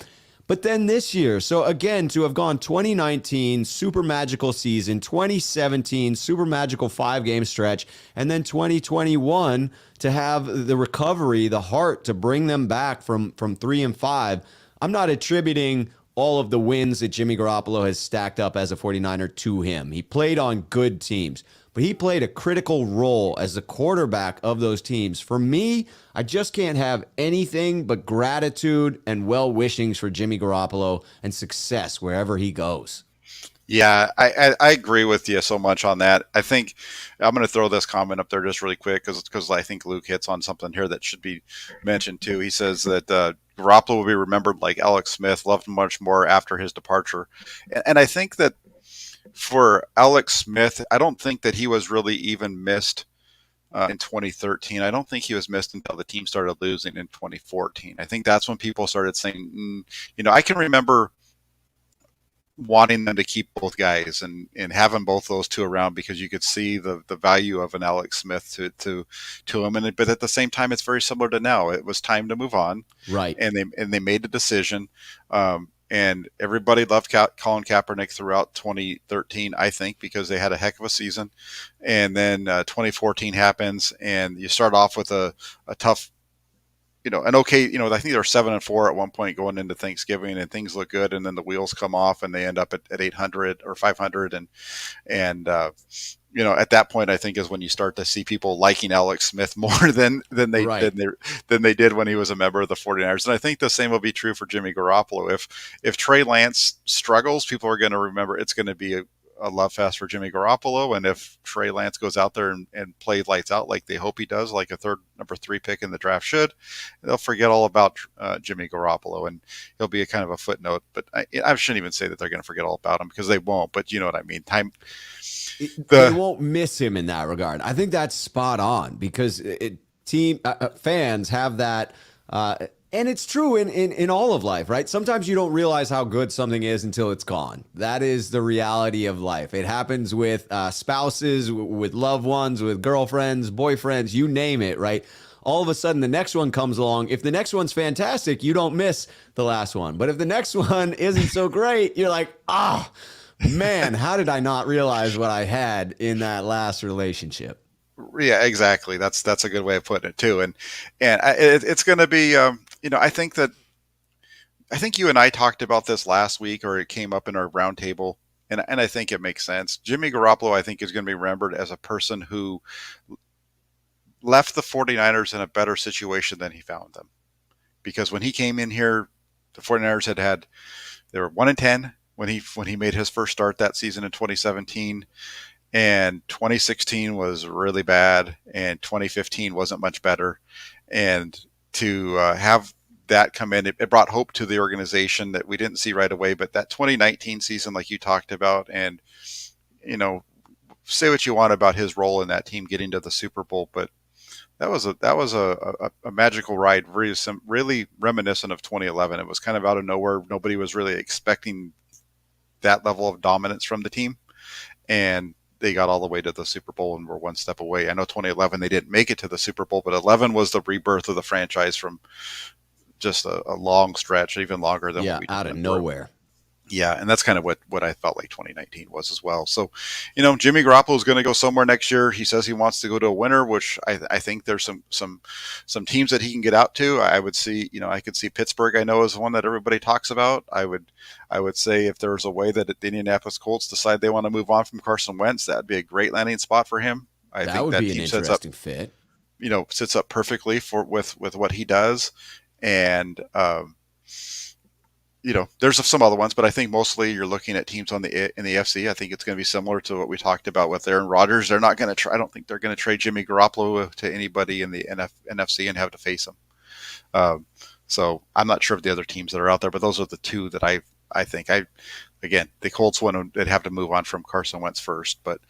But then this year, so again, to have gone 2019, super magical season, 2017, super magical 5-game stretch, and then 2021 to have the recovery, the heart to bring them back from 3-5. I'm not attributing all of the wins that Jimmy Garoppolo has stacked up as a 49er to him. He played on good teams. but he played a critical role as the quarterback of those teams. For me, I just can't have anything but gratitude and well-wishings for Jimmy Garoppolo and success wherever he goes. Yeah, I agree with you so much on that. I think I'm going to throw this comment up there just really quick because I think Luke hits on something here that should be mentioned too. He says that Garoppolo will be remembered like Alex Smith, loved much more after his departure, and I think that for Alex Smith, I don't think that he was really even missed in 2013. I don't think he was missed until the team started losing in 2014. I think that's when people started saying, I can remember wanting them to keep both guys and having both those two around because you could see the value of an Alex Smith to him. But at the same time, it's very similar to now. It was time to move on, Right. and they made a decision. And everybody loved Colin Kaepernick throughout 2013, I think, because they had a heck of a season. And then 2014 happens, and you start off with a tough, an okay, I think they're 7-4 at one point going into Thanksgiving, and things look good, and then the wheels come off, and they end up at 800 or 500, and at that point, I think is when you start to see people liking Alex Smith more than they Right. than they did when he was a member of the 49ers. And I think the same will be true for Jimmy Garoppolo. If Trey Lance struggles, people are going to remember it's going to be a love fest for Jimmy Garoppolo. And if Trey Lance goes out there and plays lights out like they hope he does, like a number 3 pick in the draft should, they'll forget all about Jimmy Garoppolo, and he'll be a kind of a footnote. But I shouldn't even say that they're going to forget all about him because they won't. But you know what I mean. They won't miss him in that regard. I think that's spot on because fans have that, and it's true in all of life, right? Sometimes you don't realize how good something is until it's gone. That is the reality of life. It happens with spouses, with loved ones, with girlfriends, boyfriends, you name it, right? All of a sudden, the next one comes along. If the next one's fantastic, you don't miss the last one. But if the next one isn't so great, you're like, man, how did I not realize what I had in that last relationship? Yeah, exactly. That's a good way of putting it too. And it's going to be, I think you and I talked about this last week, or it came up in our roundtable, and I think it makes sense. Jimmy Garoppolo, I think, is going to be remembered as a person who left the 49ers in a better situation than he found them. Because when he came in here, the 49ers they were 1-10 when he made his first start that season in 2017, and 2016 was really bad, and 2015 wasn't much better. And to have that come in, it brought hope to the organization that we didn't see right away. But that 2019 season, like you talked about, and say what you want about his role in that team getting to the Super Bowl, but that was a magical ride, really reminiscent of 2011. It was kind of out of nowhere. Nobody was really expecting that level of dominance from the team, and they got all the way to the Super Bowl and were one step away. I know 2011 they didn't make it to the Super Bowl, but 11 was the rebirth of the franchise from just a long stretch, even longer than what we out of nowhere. Yeah, and that's kind of what I felt like 2019 was as well. So, Jimmy Garoppolo is going to go somewhere next year. He says he wants to go to a winner, which I think there's some teams that he can get out to. I would see, I could see Pittsburgh. I know is one that everybody talks about. I would say if there was a way that the Indianapolis Colts decide they want to move on from Carson Wentz, that'd be a great landing spot for him. I That think would that be an team interesting fit. Sits up perfectly with what he does, and. There's some other ones, but I think mostly you're looking at teams in the AFC. I think it's going to be similar to what we talked about with Aaron Rodgers. They're not going to try. I don't think they're going to trade Jimmy Garoppolo to anybody in the NFC and have to face him. So I'm not sure of the other teams that are out there, but those are the two that I think. Again, the Colts they'd have to move on from Carson Wentz first, but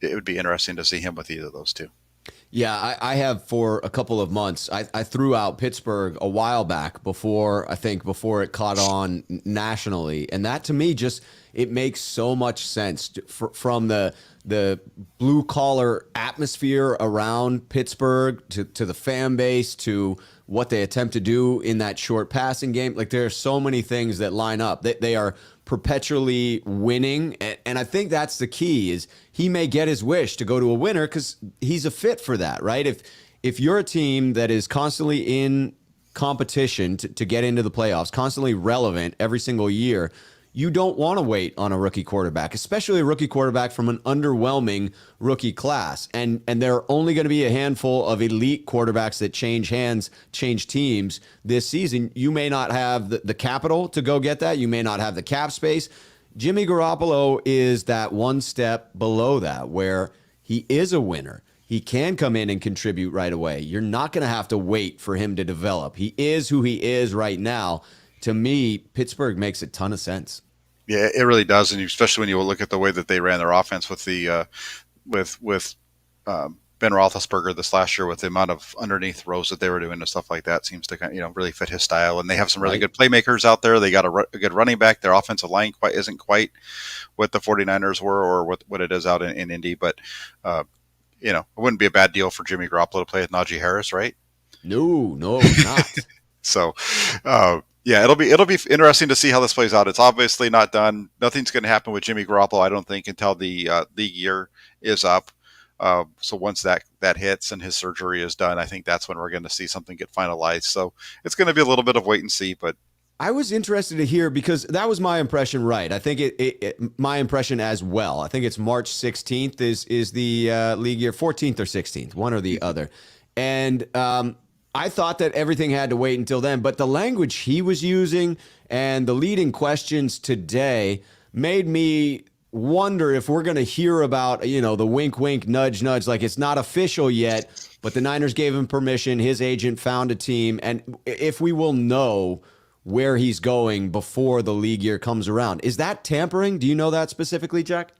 it would be interesting to see him with either of those two. Yeah, I have for a couple of months. I threw out Pittsburgh a while back before it caught on nationally, and that to me it makes so much sense from the blue collar atmosphere around Pittsburgh to the fan base to what they attempt to do in that short passing game. Like there are so many things that line up. They are perpetually winning, and I think that's the key. Is he may get his wish to go to a winner because he's a fit for that, right? If you're a team that is constantly in competition to get into the playoffs, constantly relevant every single year, you don't want to wait on a rookie quarterback, especially a rookie quarterback from an underwhelming rookie class. And there are only going to be a handful of elite quarterbacks that change hands, change teams this season. You may not have the capital to go get that. You may not have the cap space. Jimmy Garoppolo is that one step below that, where he is a winner. He can come in and contribute right away. You're not going to have to wait for him to develop. He is who he is right now. To me, Pittsburgh makes a ton of sense. Yeah, it really does, and especially when you look at the way that they ran their offense with the Ben Roethlisberger this last year, with the amount of underneath rows that they were doing and stuff like that, seems to really fit his style. And they have some really good playmakers out there. They got a good running back. Their offensive line isn't quite what the 49ers were or what it is out in Indy, but it wouldn't be a bad deal for Jimmy Garoppolo to play with Najee Harris, right? No, not. So, yeah, it'll be interesting to see how this plays out. It's obviously not done. Nothing's going to happen with Jimmy Garoppolo, I don't think, until the league year is up. So once that hits and his surgery is done, I think that's when we're going to see something get finalized. So it's going to be a little bit of wait and see. But I was interested to hear, because that was my impression, right? I think my impression as well. I think it's March 16th is the league year, 14th or 16th, one or the other. And I thought that everything had to wait until then, but the language he was using and the leading questions today made me wonder if we're going to hear about, the wink, wink, nudge, nudge, like it's not official yet, but the Niners gave him permission. His agent found a team, and if we will know where he's going before the league year comes around. Is that tampering? Do you know that specifically, Jack?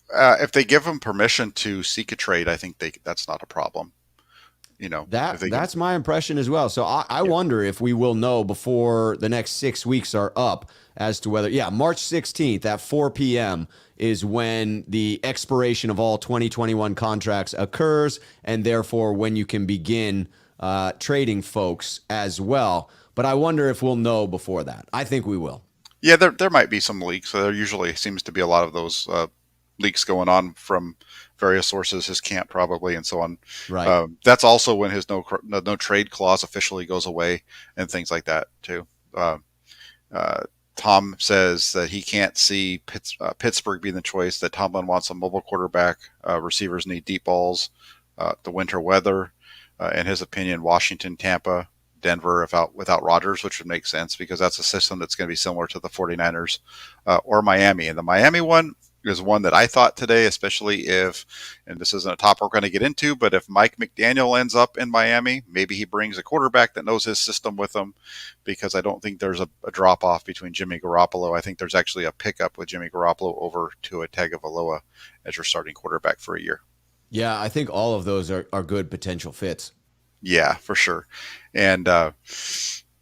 If they give him permission to seek a trade, I think that's not a problem. That's my impression as well. So I wonder if we will know before the next 6 weeks are up as to whether, March 16th at 4 p.m. is when the expiration of all 2021 contracts occurs, and therefore when you can begin trading folks as well. But I wonder if we'll know before that. I think we will. Yeah, there might be some leaks. There usually seems to be a lot of those leaks going on from various sources, his camp probably, and so on. Right. That's also when his no trade clause officially goes away and things like that too. Tom says that he can't see Pittsburgh being the choice, that Tomlin wants a mobile quarterback. Receivers need deep balls. The winter weather, in his opinion, Washington, Tampa, Denver without Rodgers, which would make sense because that's a system that's going to be similar to the 49ers, or Miami. And the Miami one is one that I thought today, especially if, and this isn't a topic we're going to get into, but if Mike McDaniel ends up in Miami, maybe he brings a quarterback that knows his system with him, because I don't think there's a drop off between Jimmy Garoppolo. I think there's actually a pickup with Jimmy Garoppolo over to a Tagovailoa as your starting quarterback for a year. Yeah, I think all of those are good potential fits. Yeah, for sure. And I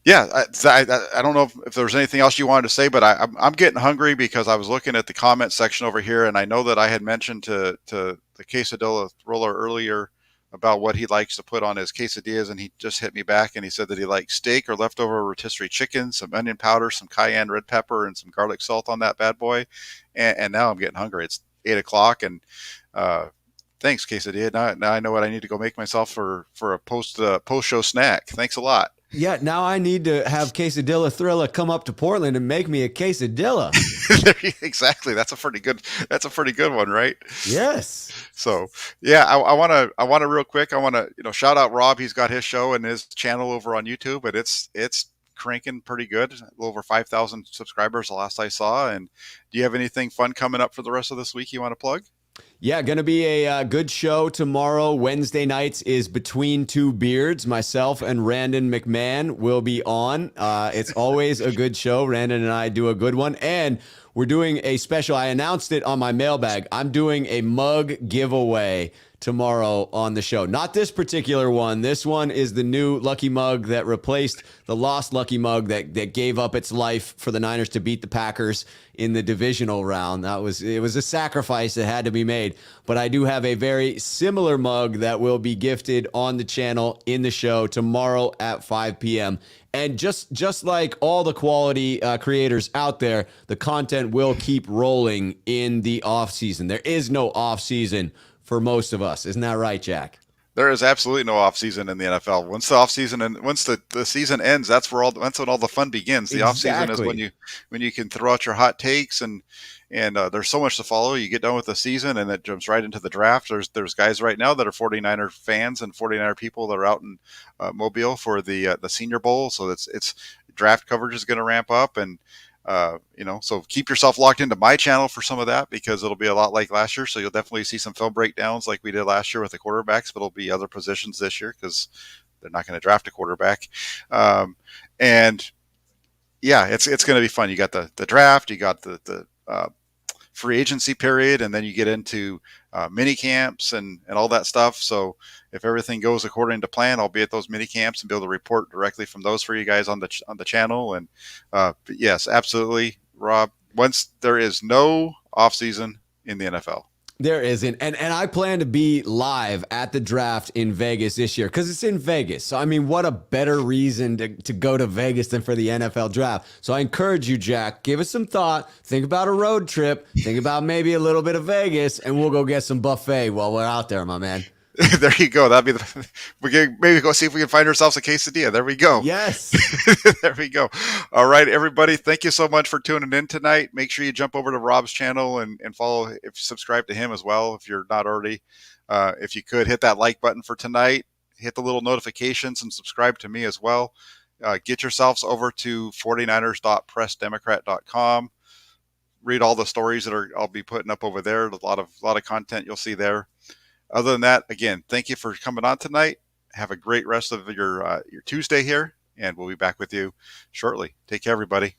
don't know if there's anything else you wanted to say, but I'm getting hungry because I was looking at the comment section over here, and I know that I had mentioned to the quesadilla roller earlier about what he likes to put on his quesadillas, and he just hit me back and he said that he likes steak or leftover rotisserie chicken, some onion powder, some cayenne red pepper, and some garlic salt on that bad boy. And now I'm getting hungry. It's 8:00, and thanks, quesadilla. Now I know what I need to go make myself for a post show snack. Thanks a lot. Yeah, now I need to have Quesadilla Thrilla come up to Portland and make me a quesadilla. Exactly. That's a pretty good one, right? Yes. So yeah, I want to real quick. I want to shout out Rob. He's got his show and his channel over on YouTube, but it's cranking pretty good. A little over 5,000 subscribers the last I saw. And do you have anything fun coming up for the rest of this week you want to plug? Yeah, going to be a good show tomorrow. Wednesday nights is Between Two Beards. Myself and Randon McMahon will be on. It's always a good show. Randon and I do a good one. And we're doing a special. I announced it on my mailbag. I'm doing a mug giveaway tomorrow on the show. Not this particular one. This one is the new Lucky Mug that replaced the lost Lucky Mug that gave up its life for the Niners to beat the Packers in the divisional round. It was a sacrifice that had to be made. But I do have a very similar mug that will be gifted on the channel in the show tomorrow at 5 p.m. And just like all the quality creators out there, the content will keep rolling in the off season. There is no off season for most of us. Isn't that right, Jack? There is absolutely no off season in the NFL. Once the off season and once the season ends, that's when all the fun begins. The off season is Exactly. when you can throw out your hot takes and there's so much to follow. You get done with the season and it jumps right into the draft. There's guys right now that are 49er fans and 49er people that are out in Mobile for the Senior Bowl. So it's draft coverage is going to ramp up and so keep yourself locked into my channel for some of that because it'll be a lot like last year. So you'll definitely see some film breakdowns like we did last year with the quarterbacks, but it'll be other positions this year because they're not going to draft a quarterback. And yeah, it's going to be fun. You got the draft, you got the free agency period, and then you get into mini camps and all that stuff. So if everything goes according to plan, I'll be at those mini camps and be able to report directly from those for you guys on the channel. And but yes, absolutely, Rob. Once there is no off season in the NFL. There isn't. And I plan to be live at the draft in Vegas this year because it's in Vegas. So, I mean, what a better reason to go to Vegas than for the NFL draft. So, I encourage you, Jack, give us some thought. Think about a road trip. Think about maybe a little bit of Vegas, and we'll go get some buffet while we're out there, my man. There you go. That'd be we can maybe go see if we can find ourselves a quesadilla. There we go. Yes. There we go. All right, everybody. Thank you so much for tuning in tonight. Make sure you jump over to Rob's channel and follow, if subscribe to him as well, if you're not already. If you could hit that like button for tonight, hit the little notifications and subscribe to me as well. Get yourselves over to 49ers.pressdemocrat.com. Read all the stories that I'll be putting up over there. A lot of content you'll see there. Other than that, again, thank you for coming on tonight. Have a great rest of your Tuesday here, and we'll be back with you shortly. Take care, everybody.